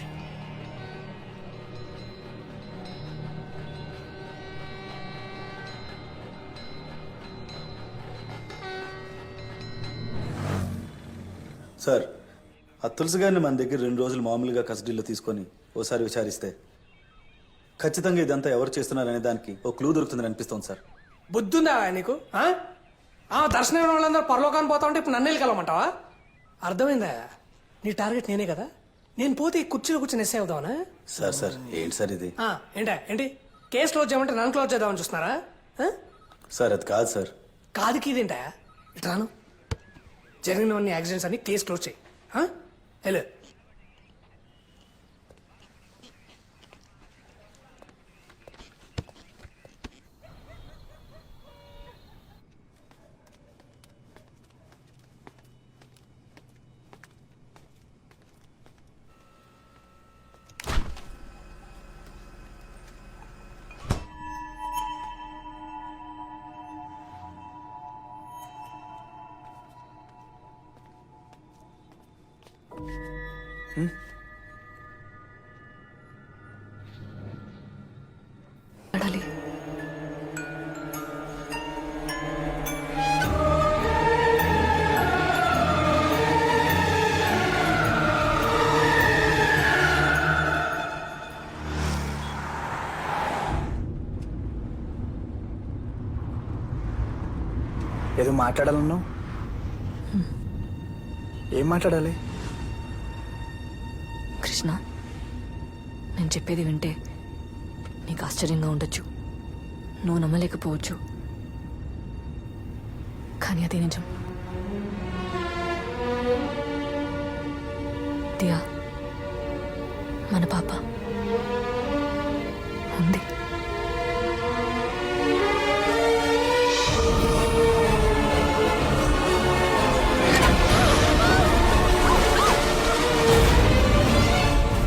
[SPEAKER 6] సార్, ఆ తులసి గారిని మన దగ్గర 2 రోజులు మామూలుగా కస్టడీలో తీసుకొని ఓసారి విచారిస్తే ఖచ్చితంగా ఇదంతా ఎవరు చేస్తున్నారనే దానికి ఓ క్లూ దొరుకుతుందని అనిపిస్తోంది సార్.
[SPEAKER 9] బుద్ధుందా నీకు? దర్శనం వాళ్ళందరూ పరలోకాన్ని పోతా ఉంటే ఇప్పుడు నన్ను వెళ్ళి కలవమంటావా? అర్థమైందా? నీ టార్గెట్ నేనే కదా. నేను పోతే ఈ కుర్చీలో కూర్చొని ఎస్ఐ అవుదామనా?
[SPEAKER 6] సార్ ఏంటి సార్ ఇది?
[SPEAKER 9] ఏంటి కేసు క్లోజ్ చేయమంటే నన్ను క్లోజ్ చేద్దామని చూస్తున్నారా?
[SPEAKER 6] సార్ అది కాదు సార్.
[SPEAKER 9] కాదుకి ఇదేంటా? ఇట్లాను జరిగినవన్నీ యాక్సిడెంట్స్ అన్ని కేసు క్లోజ్ చేయి. హలో,
[SPEAKER 7] అడాలి.
[SPEAKER 3] ఏదో మాట్లాడాలన్నావు, ఏం మాట్లాడాలి?
[SPEAKER 7] కృష్ణ, నేను చెప్పేది వింటే నీకు ఆశ్చర్యంగా ఉండొచ్చు, నువ్వు నమ్మలేకపోవచ్చు, కానీ అది నిజం. దియా మన పాప ఉంది.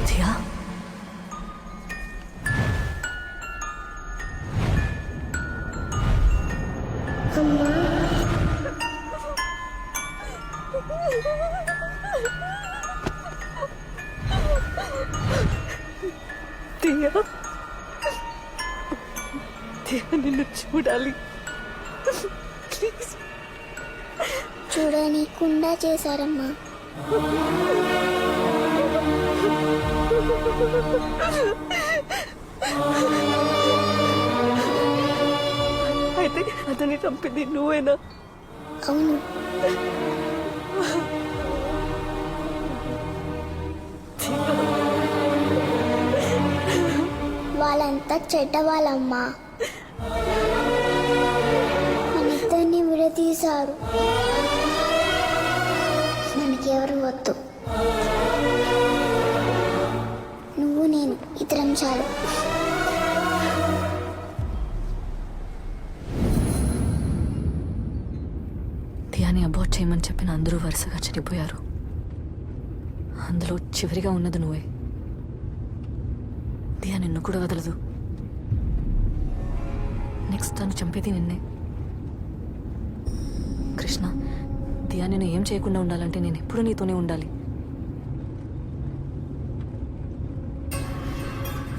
[SPEAKER 7] దియా,
[SPEAKER 2] దియా
[SPEAKER 7] నిన్ను చూడాలి ప్లీజ్.
[SPEAKER 12] చూడనీకుండా చేశారమ్మా.
[SPEAKER 7] అయితే అతన్ని చంపింది నువ్వేనా?
[SPEAKER 12] అవును. వాళ్ళంతా చెడ్డవాళ్ళమ్మా. మనిద్దరిని విడదీశారు. మనకెవరు వద్దు. నువ్వు నేను ఇద్దరం చాలు.
[SPEAKER 7] దియాని అబార్ట్ చేయమని చెప్పిన అందరూ వరుసగా చనిపోయారు. అందులో చివరిగా ఉన్నది నువ్వే. దియా నిన్ను కూడా వదలదు. నెక్స్ట్ తను చంపేది నిన్నే. కృష్ణ, దియా నేను ఏం చేయకుండా ఉండాలంటే నేను ఎప్పుడూ నీతోనే ఉండాలి.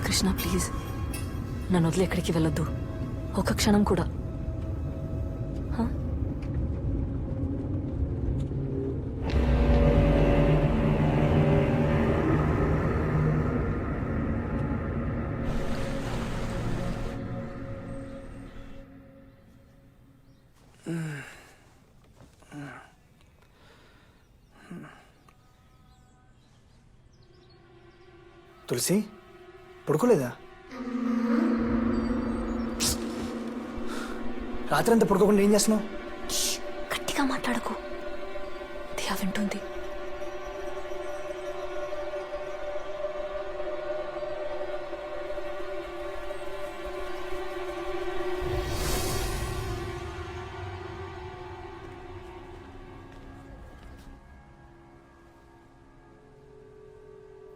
[SPEAKER 7] కృష్ణ ప్లీజ్, నన్ను వదిలి ఎక్కడికి వెళ్ళొద్దు, ఒక్క క్షణం కూడా. హా?
[SPEAKER 3] తులసి పడుకోలేదా? రాత్రి అంతా పడుకోకుండా ఏం చేస్తున్నావు?
[SPEAKER 7] గట్టిగా మాట్లాడకు, దియా వింటుంది.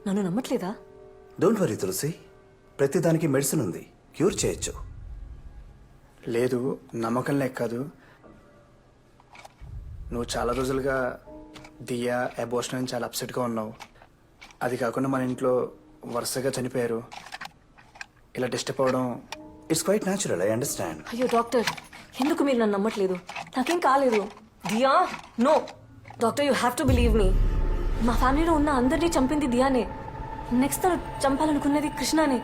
[SPEAKER 7] నన్ను నమ్మట్లేదా?
[SPEAKER 6] డోంట్ వరీ తులసి, ప్రతిదానికి మెడిసిన్ ఉంది, క్యూర్ చేయొచ్చు.
[SPEAKER 3] లేదు, నమ్మకం లేక కాదు. నువ్వు చాలా రోజులుగా దియా అబోర్షన్ అని చాలా అప్సెట్గా ఉన్నావు. అది కాకుండా మన ఇంట్లో వరుసగా చనిపోయారు. ఇలా డిస్టర్బ్ అవ్వడం
[SPEAKER 6] it's quite natural, I understand.
[SPEAKER 7] అయ్యో డాక్టర్, ఎందుకు మీరు నన్ను నమ్మట్లేదు? నాకేం కాలేదు. Diya no doctor, you have to believe me. మా ఫ్యామిలీలో ఉన్న అందరినీ చంపింది దియానే. నెక్స్ట్ తను చంపాలనుకున్నది కృష్ణనే.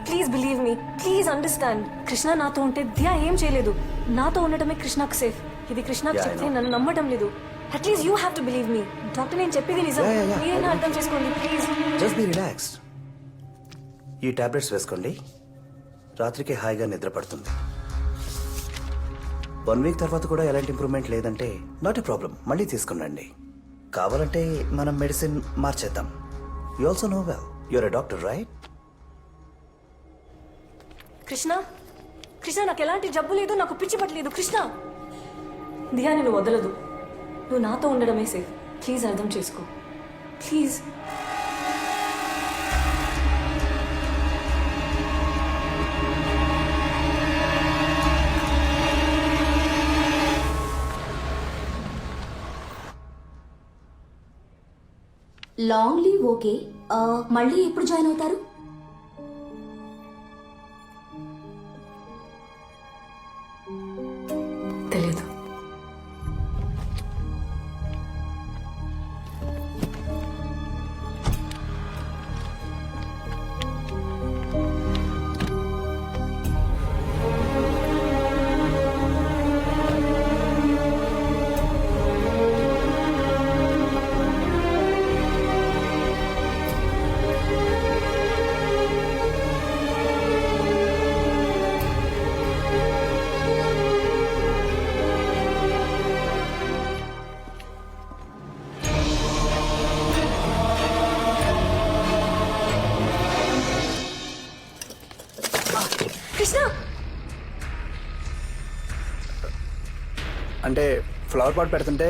[SPEAKER 7] Please believe me, please understand. Krishna నాతో ఉంటే దియా ఏం చేయలేదు. నాతో ఉండటమే కృష్ణకు సేఫ్. ఇది కృష్ణకు చెప్తే నన్ను నమ్మటం లేదు. At least you have to believe me. Doctor, నేను చెప్పేది నిజం. మీరైనా అర్థం చేసుకోండి ప్లీజ్.
[SPEAKER 6] Just be relaxed. ఈ టాబ్లెట్స్ వేసుకోండి, రాత్రికి హాయిగా నిద్ర పడుతుంది. 1 వీక్ తర్వాత కూడా ఎలాంటి ఇంప్రూవ్మెంట్ లేదంటే నాట్ ఎ ప్రాబ్లం, మళ్ళీ తీసుకురండి. కావాలంటే మనం మెడిసిన్ మార్చేద్దాం. You also know well, you're a doctor right?
[SPEAKER 7] Krishna, Krishna నాకు ఎలాంటి జబ్బు లేదు, నాకు పిచ్చి పట్టలేదు. కృష్ణ, దియా నేను వదలదు. నువ్వు నాతో ఉండడమే సేఫ్. ప్లీజ్ అర్థం చేసుకో ప్లీజ్.
[SPEAKER 12] Long leave okay. మళ్ళీ ఎప్పుడు జాయిన్ అవుతారు?
[SPEAKER 7] తెలియదు. కృష్ణ,
[SPEAKER 3] అంటే ఫ్లవర్ పాట్ పెడుతుంటే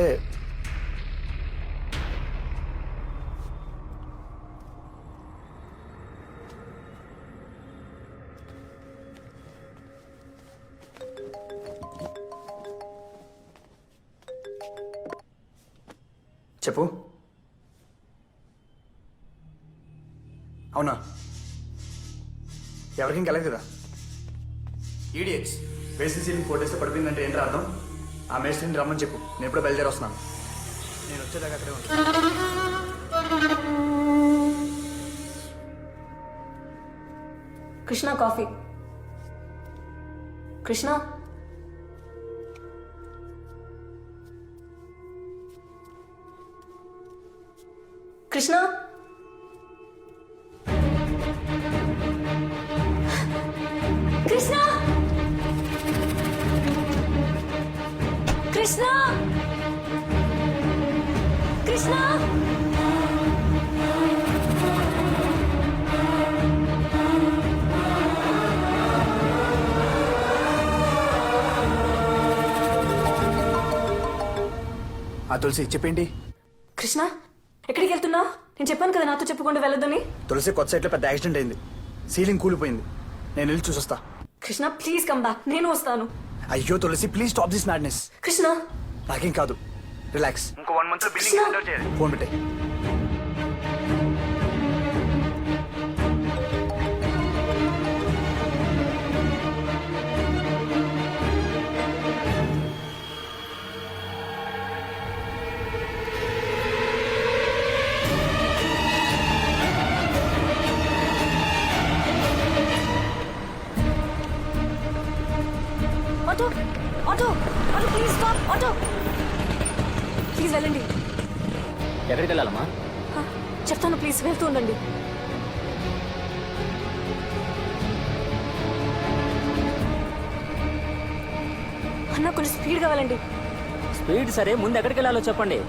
[SPEAKER 3] చెప్పు. అవునా? ఎవరికి ఇంకెళ్ళదు కదా? ఈడియట్స్ బేసిక్ సీలింగ్ 4 days పడిపోయిందంటే ఏంటి అర్థం? ఆ మేస్త్రిని రమ్మని చెప్పు, నేను ఎప్పుడో బయలుదేరి వస్తున్నాను. నేను వచ్చేదాకా అక్కడే ఉంటాను.
[SPEAKER 7] కృష్ణ కాఫీ. కృష్ణ కృష్ణ కృష్ణ కృష్ణ కృష్ణ
[SPEAKER 3] ఆ తులసి చెప్పేంటి?
[SPEAKER 7] కృష్ణ ఎక్కడికి వెళ్తున్నావు? నేను చెప్పాను కదా నాతో చెప్పకుండా వెళ్ళొద్దని.
[SPEAKER 3] తులసి కొత్త సైట్లో పెద్ద యాక్సిడెంట్ అయింది. సీలింగ్ కూలిపోయింది. నేను వెళ్ళి చూసొస్తా.
[SPEAKER 7] కృష్ణ ప్లీజ్ కమ్ బ్యాక్, నేను వస్తాను.
[SPEAKER 3] అయ్యో Tulasi please stop this madness.
[SPEAKER 7] Krishna
[SPEAKER 3] నాకేం కాదు, రిలాక్స్. ఇంకో 1 month బిల్డింగ్ హ్యాండ్ ఓవర్ చేయాలి. ఫోన్ పెట్టే.
[SPEAKER 7] Auto auto auto please stop. Auto please వెళ్ళండి.
[SPEAKER 1] ఎక్కడికి వెళ్ళాలమ్మా?
[SPEAKER 7] చెప్తాను ప్లీజ్, వెళ్తూ ఉండండి. అన్న కొంచెం స్పీడ్గా వెళ్ళండి.
[SPEAKER 1] స్పీడ్ సరే, ముందు ఎక్కడికి వెళ్ళాలో చెప్పండి.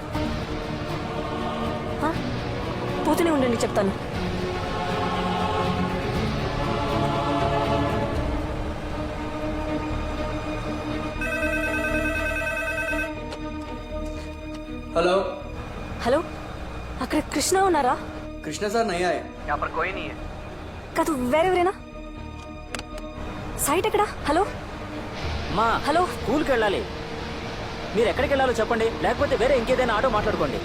[SPEAKER 7] పోతూనే ఉండండి, చెప్తాను.
[SPEAKER 3] हेलो
[SPEAKER 7] హలో, అక్కడ కృష్ణ ఉన్నారా?
[SPEAKER 3] कृष्णा सर नहीं आए, यहाँ पर कोई नहीं है.
[SPEAKER 7] కాదు వేరెవరేనా? సైట్ ఎక్కడ? హలో
[SPEAKER 1] మా
[SPEAKER 7] హలో
[SPEAKER 1] స్కూల్కి వెళ్ళాలి. మీరు ఎక్కడికి వెళ్ళాలో చెప్పండి, లేకపోతే వేరే ఇంకేదైనా ఆటో మాట్లాడుకోండి.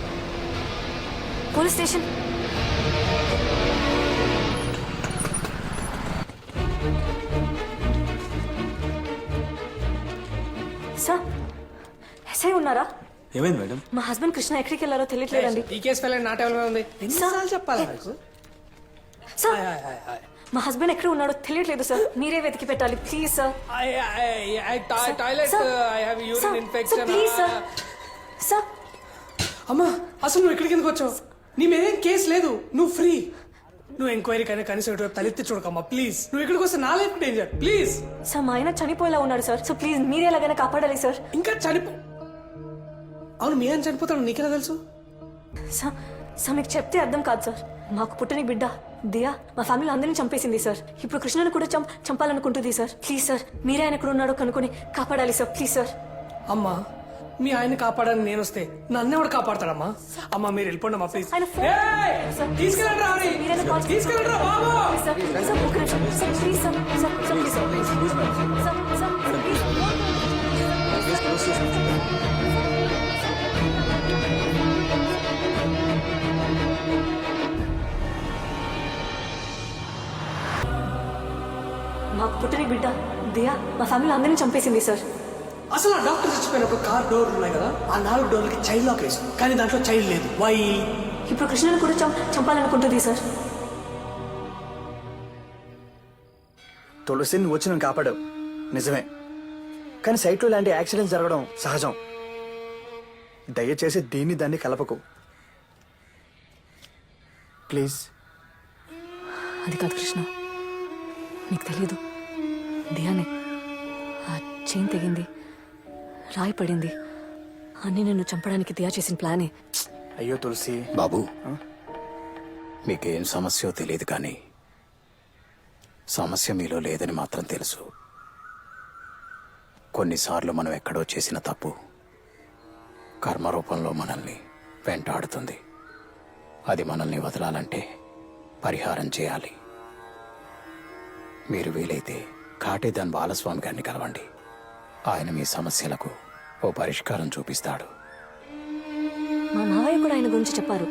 [SPEAKER 7] Police station. సార్ ఎస్ఐ ఉన్నారా?
[SPEAKER 6] ఏమైంది మేడం?
[SPEAKER 7] మా హస్బెండ్ కృష్ణ ఎక్కడికి వెళ్ళారో తెలియట్లేదండి.
[SPEAKER 9] ఈ కేసు ఫైల్ నా టైంలో ఉంది. ఎన్నిసార్లు చెప్పాలా నాకు?
[SPEAKER 7] సార్ మా హస్బెండ్ ఎక్కడ ఉన్నాడో తెలియట్లేదు సార్, మీరే వెతికి పెట్టాలి please sir.
[SPEAKER 9] Toilet I have urine infection.
[SPEAKER 7] Please sir. Sir
[SPEAKER 9] అమ్మా అసలు నువ్వు ఇక్కడికి ఎందుకు వచ్చావు? నీ మీదేం కేసు లేదు, నువ్వు ఫ్రీ. నువ్వు ఎంక్వైరీ కైనా కనీసం ఇటు తలెత్తి చూడకమ్మా ప్లీజ్. నువ్వు ఇక్కడికి వస్తే నా లైఫ్ డేంజర్ ప్లీజ్.
[SPEAKER 7] సార్ మా ఆయన చనిపోయేలా ఉన్నాడు సార్, సో ప్లీజ్ మీరే ఎలాగైనా కాపాడాలి సార్.
[SPEAKER 9] ఇంకా అవును మీ ఆయన చనిపోతాడు నీకెలా తెలుసు?
[SPEAKER 7] సార్ సార్ మీకు చెప్తే అర్థం కాదు సార్. మాకు పుట్టని బిడ్డ దియా మా ఫ్యామిలీ అందరినీ చంపేసింది సార్. ఇప్పుడు కృష్ణను కూడా చంపాలనుకుంటుంది సార్. ప్లీజ్ సార్ మీరే ఆయన ఎక్కడ ఉన్నాడో కనుక్కొని కాపాడాలి సార్ ప్లీజ్ సార్.
[SPEAKER 9] అమ్మా మీ ఆయన కాపాడని నేను వస్తే నన్ను ఎవడు కాపాడతాడమ్మా? అమ్మా మీరు వెళ్ళిపోండి అమ్మా ప్లీజ్.
[SPEAKER 7] ఆయన ఫోన్
[SPEAKER 9] తీసుకెళ్ళండి రా
[SPEAKER 7] మీరైనా కాల్ చేయండి.
[SPEAKER 9] తీసుకెళ్ళండి రా బాబు.
[SPEAKER 7] సార్ సార్ ఒక నిమిషం sir please sir sir sir please sir sir sir please. మాకు పుట్టని బిడ్డ దియా మా ఫ్యామిలీ అందరినీ చంపేసింది సార్.
[SPEAKER 9] అసలు ఆ డాక్టర్ చచ్చిపోయినప్పుడు కార్ డోర్లు ఉన్నాయి కదా, ఆ 4 డోర్లకి చైల్డ్ లాక్ వేసి, కానీ దాంట్లో చైల్డ్ లేదు. వై?
[SPEAKER 7] ఇప్పుడు కృష్ణను కూడా చంపాలనుకుంటుంది సార్.
[SPEAKER 3] తులసిని వచ్చి నన్ను కాపాడావు నిజమే, కానీ సైట్లో ఇలాంటి యాక్సిడెంట్స్ జరగడం సహజం. దయచేసి దీన్ని దాన్ని కలపకు ప్లీజ్.
[SPEAKER 7] అది కాదు కృష్ణ, నీకు తెలీదు దియానే ఆ చైన్ తెగింది, రాయి పడింది, అన్నీ నిన్ను చంపడానికి దియా చేసిన ప్లానే.
[SPEAKER 3] అయ్యో తులసి.
[SPEAKER 1] బాబు మీకేం సమస్యో తెలియదు, కానీ సమస్య మీలో లేదని మాత్రం తెలుసు. కొన్నిసార్లు మనం ఎక్కడో చేసిన తప్పు కర్మ రూపంలో మనల్ని వెంటాడుతుంది. అది మనల్ని వదలాలంటే పరిహారం చేయాలి. మీరు వీలైతే కాటేదాన్ బాలస్వామి గారిని కలవండి. ఆయన మీ సమస్యలకు ఓ పరిష్కారం చూపిస్తాడు.
[SPEAKER 7] మా మావయ్య కూడా ఆయన గురించి చెప్పారు.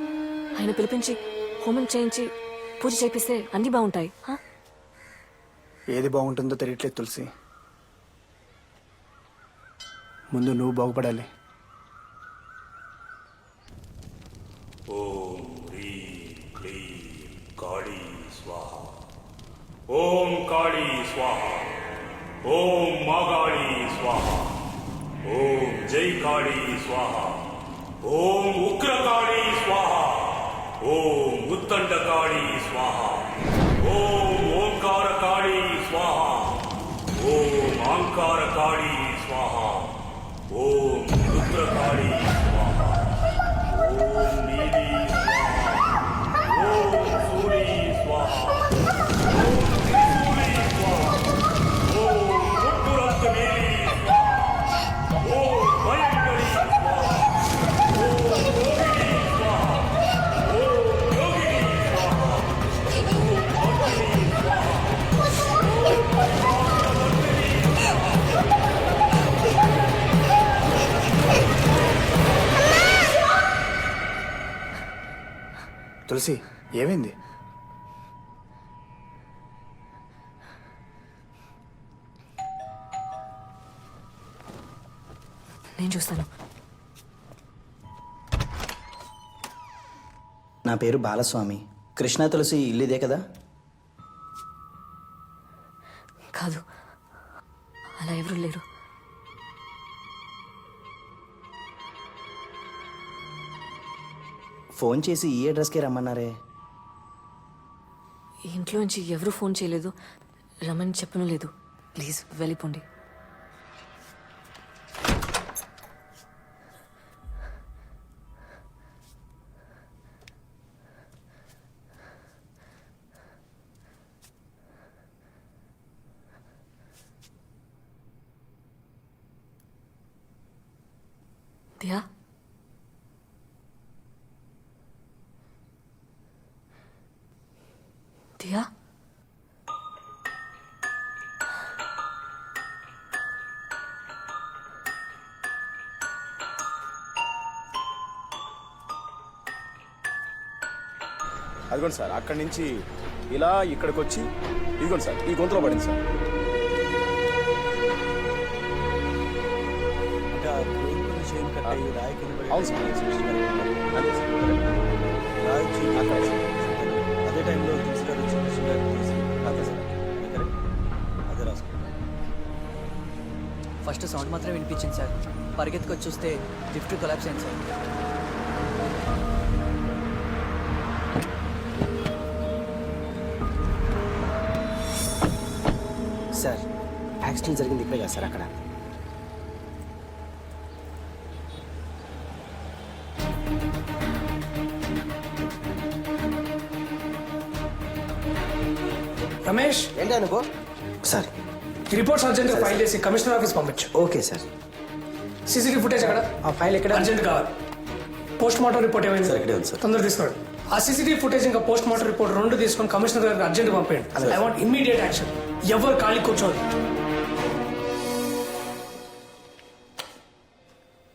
[SPEAKER 7] ఆయన పిలిపించి హోమం చేయించి పూజ చేపిస్తే అన్ని బాగుంటాయి.
[SPEAKER 3] ఏది బాగుంటుందో తెలియట్లేదు తులసి. ముందు నువ్వు బాగుపడాలి.
[SPEAKER 13] ఓం హ్రీం క్లీం కాళీ స్వాహ. ఓం కాళీ స్వాహ. ఓం మాగాళీ స్వాహ. ఓం జై కాళీ స్వాహ. ఓం ఉగ్రకాళీ స్వాహ. ఓం ఉత్తండకాళీ స్వాహ. ఓం ఓంకారకాళీ స్వాహ. ఓం ఆంకారకాళీ స్వాహ. ఓం రుద్రకాళీ స్వాహ. ఓం నీలీ స్వాహ. ఓం సూరీ స్వాహ. ఓం త్రిశూలీ స్వాహ. ఓం ముట్టురంతమేలీ స్వాహ. ఓం భయంకరీ స్వాహ. ఓం యోగినీ స్వాహ. ఓం యోగినీ స్వాహ. ఓం భక్తినీ స్వాహ. ఓం భక్తినీ
[SPEAKER 3] తులసి, ఏమైంది?
[SPEAKER 7] నేను చూస్తాను.
[SPEAKER 8] నా పేరు బాలస్వామి. కృష్ణ తులసి ఇల్లు ఇదే కదా?
[SPEAKER 7] కాదు, అలా ఎవరు లేరు.
[SPEAKER 8] ఫోన్ చేసి ఈ అడ్రస్కే రమ్మన్నారే.
[SPEAKER 7] ఇంట్లోంచి ఎవరు ఫోన్ చేయలేదు, రమని చెప్పను లేదు. ప్లీజ్ వెళ్ళిపోండి. దియా, దియా,
[SPEAKER 11] అదిగోండి సార్, అక్కడి నుంచి ఇలా ఇక్కడికి వచ్చి ఇదిగోండి సార్, ఈ గొంతులో పడింది సార్. అవును సార్, అదే సార్.
[SPEAKER 8] అదే టైంలో తీసుకెళ్ళి అదే సార్, అదే రాసుకో.
[SPEAKER 14] ఫస్ట్ సౌండ్ మాత్రం వినిపించింది సార్. పరిగెత్తుకొచ్చి చూస్తే లిఫ్ట్ కొలాప్స్ అయింది సార్.
[SPEAKER 10] సార్, యాక్సిడెంట్ జరిగింది ఇక్కడే కదా సార్? అక్కడ
[SPEAKER 9] రమేష్,
[SPEAKER 10] ఏంటి అనుకో సార్.
[SPEAKER 9] ఈ రిపోర్ట్స్ అర్జెంట్గా ఫైల్ చేసి కమిషనర్ ఆఫీస్ పంపించు.
[SPEAKER 10] Okay sir.
[SPEAKER 9] సీసీటీవీ ఫుటేజ్ అక్కడ
[SPEAKER 10] ఆ ఫైల్ ఎక్కడ?
[SPEAKER 9] అర్జెంట్ కావాలి. పోస్ట్ మార్టం రిపోర్ట్ ఏమైంది?
[SPEAKER 8] సార్, ఇక్కడే ఉంది సార్.
[SPEAKER 9] తొందరగా తీసుకోండి. ఆ సీసీటీవీ ఫుటేజ్ ఇంకా పోస్ట్ మార్టం రిపోర్ట్ రెండు తీసుకొని కమిషనర్ గారికి అర్జెంట్ పంపేయండి. I want immediate action. ఎవరు ఖాళీ కూర్చోదు.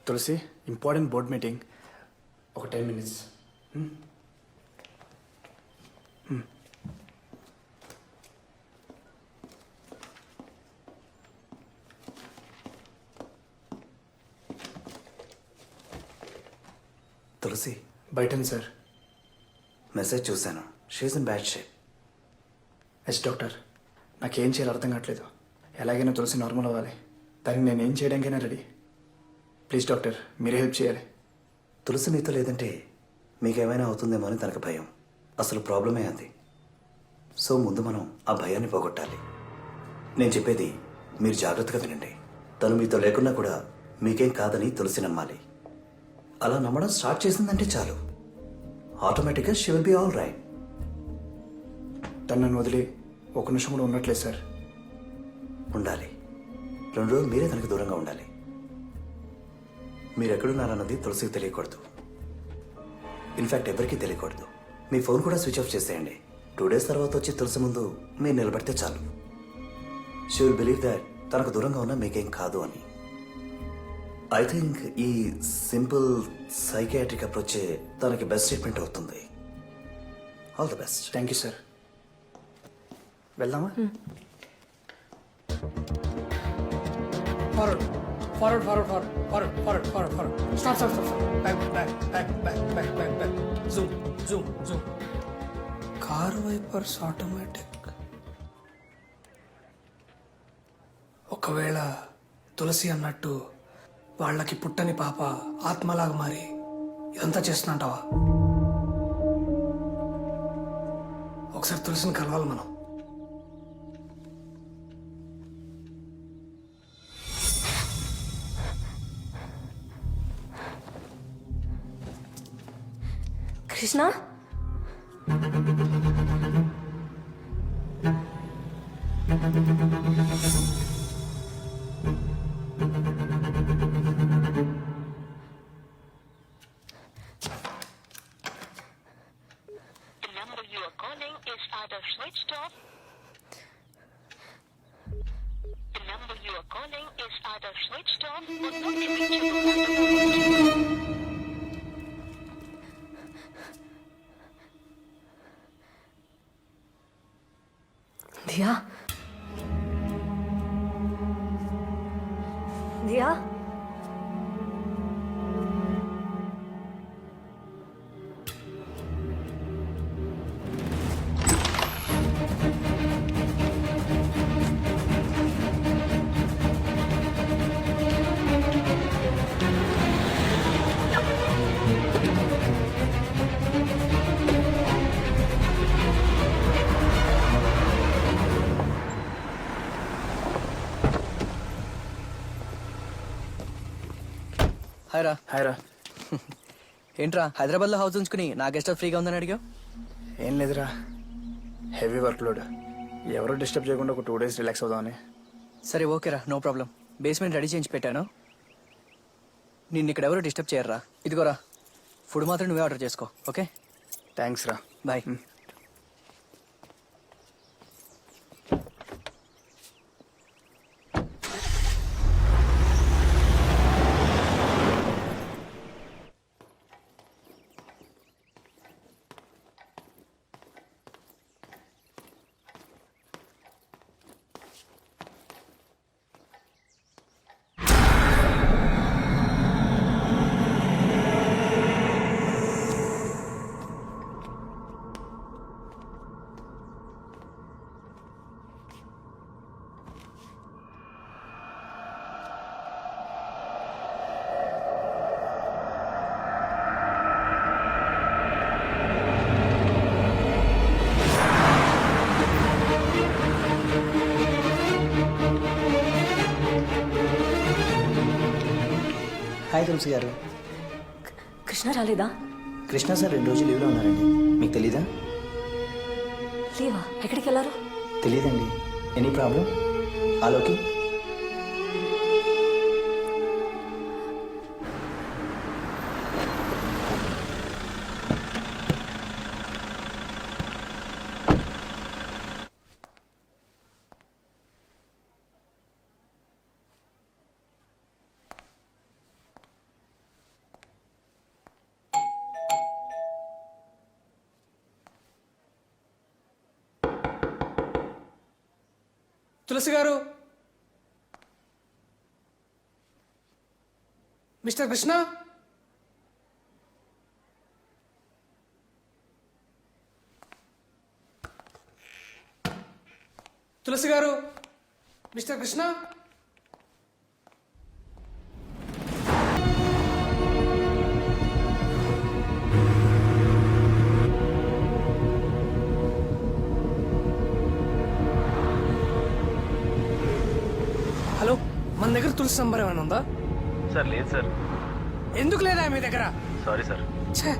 [SPEAKER 3] తులసి, ఇంపార్టెంట్ బోర్డ్ మీటింగ్, ఒక 10 minutes.
[SPEAKER 8] తులసి,
[SPEAKER 3] బయటండి సార్.
[SPEAKER 8] మెసేజ్ చూశాను. She's in bad shape.
[SPEAKER 3] Yes doctor, నాకేం చేయాలో అర్థం కావట్లేదు. ఎలాగైనా తులసి నార్మల్ అవ్వాలి. దానికి నేను ఏం చేయడానికైనా రెడీ. ప్లీజ్ డాక్టర్, మీరే హెల్ప్ చేయాలి.
[SPEAKER 8] తులసి మీతో లేదంటే మీకేమైనా అవుతుందేమో అని తనకు భయం. అసలు ప్రాబ్లమే అది. సో ముందు మనం ఆ భయాన్ని పోగొట్టాలి. నేను చెప్పేది మీరు జాగ్రత్తగా వినండి. తను మీతో లేకున్నా కూడా మీకేం కాదని తులసి నమ్మాలి. అలా నమ్మడం స్టార్ట్ చేసిందంటే చాలు, ఆటోమేటిక్గా she will be all right.
[SPEAKER 3] తను నన్ను వదిలి ఒక నిమిషం కూడా ఉండట్లేదు సార్.
[SPEAKER 8] ఉండాలి. 2 రోజులు మీరే తనకు దూరంగా ఉండాలి. మీరు ఎక్కడున్నారన్నది తులసికి తెలియకూడదు. ఇన్ఫ్యాక్ట్ ఎవరికీ తెలియకూడదు. మీ ఫోన్ కూడా స్విచ్ ఆఫ్ చేసేయండి. 2 days తర్వాత వచ్చి తులసి ముందు మీరు నిలబడితే చాలు. షీ విల్ బిలీవ్ దాట్ తనకు దూరంగా ఉన్నా మీకేం కాదు అని. ఐ థింక్ ఈ సింపుల్ సైకియాట్రిక్ అప్రోచే తనకి బెస్ట్ ట్రీట్మెంట్ అవుతుంది. All the best.
[SPEAKER 3] Thank you sir. వెళ్దామా?
[SPEAKER 9] Forward forward forward forward forward forward stop stop stop back back back back back back back zoom zoom zoom car wipers automatic. ఒకవేళ తులసి అన్నట్టు వాళ్ళకి పుట్టని పాప ఆత్మలాగా మారి ఇదంతా చేస్తున్నట్టావా? ఒకసారి తులసిని కలవాలి మనం.
[SPEAKER 7] కృష్ణ దియా దియా
[SPEAKER 14] హాయ్ రా.
[SPEAKER 3] హాయ్ రా.
[SPEAKER 14] ఏంట్రా హైదరాబాద్లో హౌస్ ఉంచుకుని నా గెస్ట్ హౌస్ ఫ్రీగా ఉందని అడిగావు?
[SPEAKER 3] ఏం లేదురా, హెవీ వర్క్ లోడ్. ఎవరో డిస్టర్బ్ చేయకుండా ఒక 2 days రిలాక్స్ అవుదామని.
[SPEAKER 14] సరే ఓకేరా, నో ప్రాబ్లం. బేస్మెంట్ రెడీ చేయించి పెట్టాను, నిన్ను ఇక్కడ ఎవరు డిస్టర్బ్ చేయర్రా. ఇదిగోరా ఫుడ్ మాత్రం నువ్వే ఆర్డర్ చేసుకో. ఓకే
[SPEAKER 3] థ్యాంక్స్ రా.
[SPEAKER 14] బాయ్.
[SPEAKER 8] హాయ్ తులసి గారు.
[SPEAKER 7] కృష్ణ రాలేదా?
[SPEAKER 8] కృష్ణ సార్ 2 రోజులు లీవ్లో ఉన్నారండి. మీకు తెలీదా?
[SPEAKER 7] లేవా? ఎక్కడికి వెళ్ళారు?
[SPEAKER 8] తెలీదండి. Any problem? ఆలోకి
[SPEAKER 9] తులసి గారు, మిస్టర్ కృష్ణ, తులసి గారు, మిస్టర్ కృష్ణ. హలో, మన దగ్గర తులసి నంబర్ ఏమైనా ఉందా?
[SPEAKER 6] సార్ లేదు సార్.
[SPEAKER 9] ఎందుకు లేదా మీ దగ్గర?
[SPEAKER 6] Sorry sir.
[SPEAKER 9] ఛే,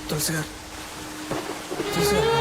[SPEAKER 9] తులసి గారు తులసి గారు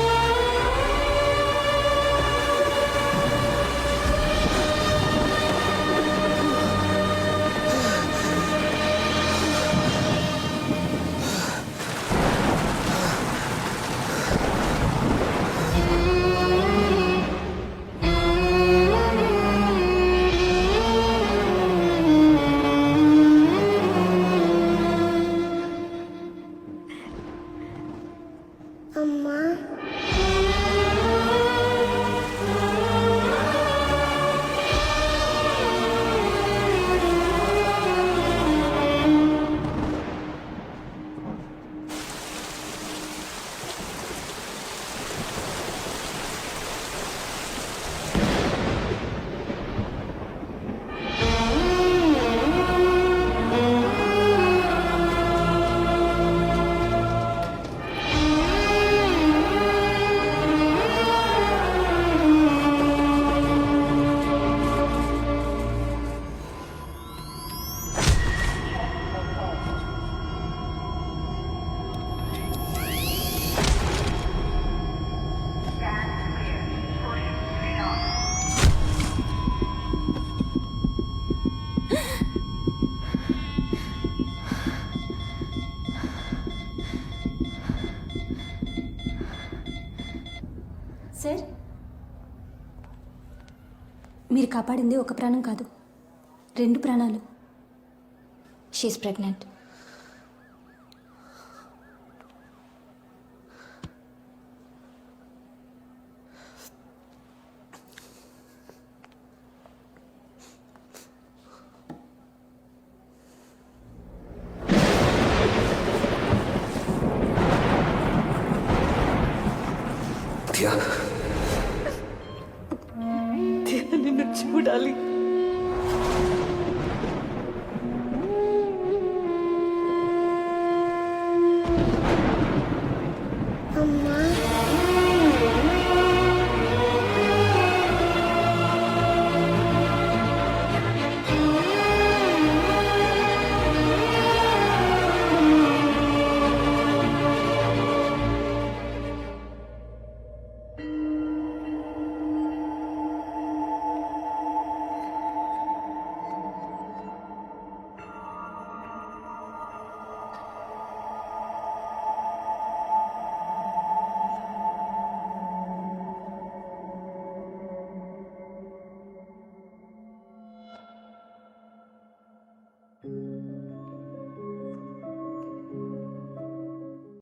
[SPEAKER 12] సార్, మీరు కాపాడింది ఒక ప్రాణం కాదు, 2 ప్రాణాలు. She is pregnant.
[SPEAKER 7] నిన్ను చూడాలి.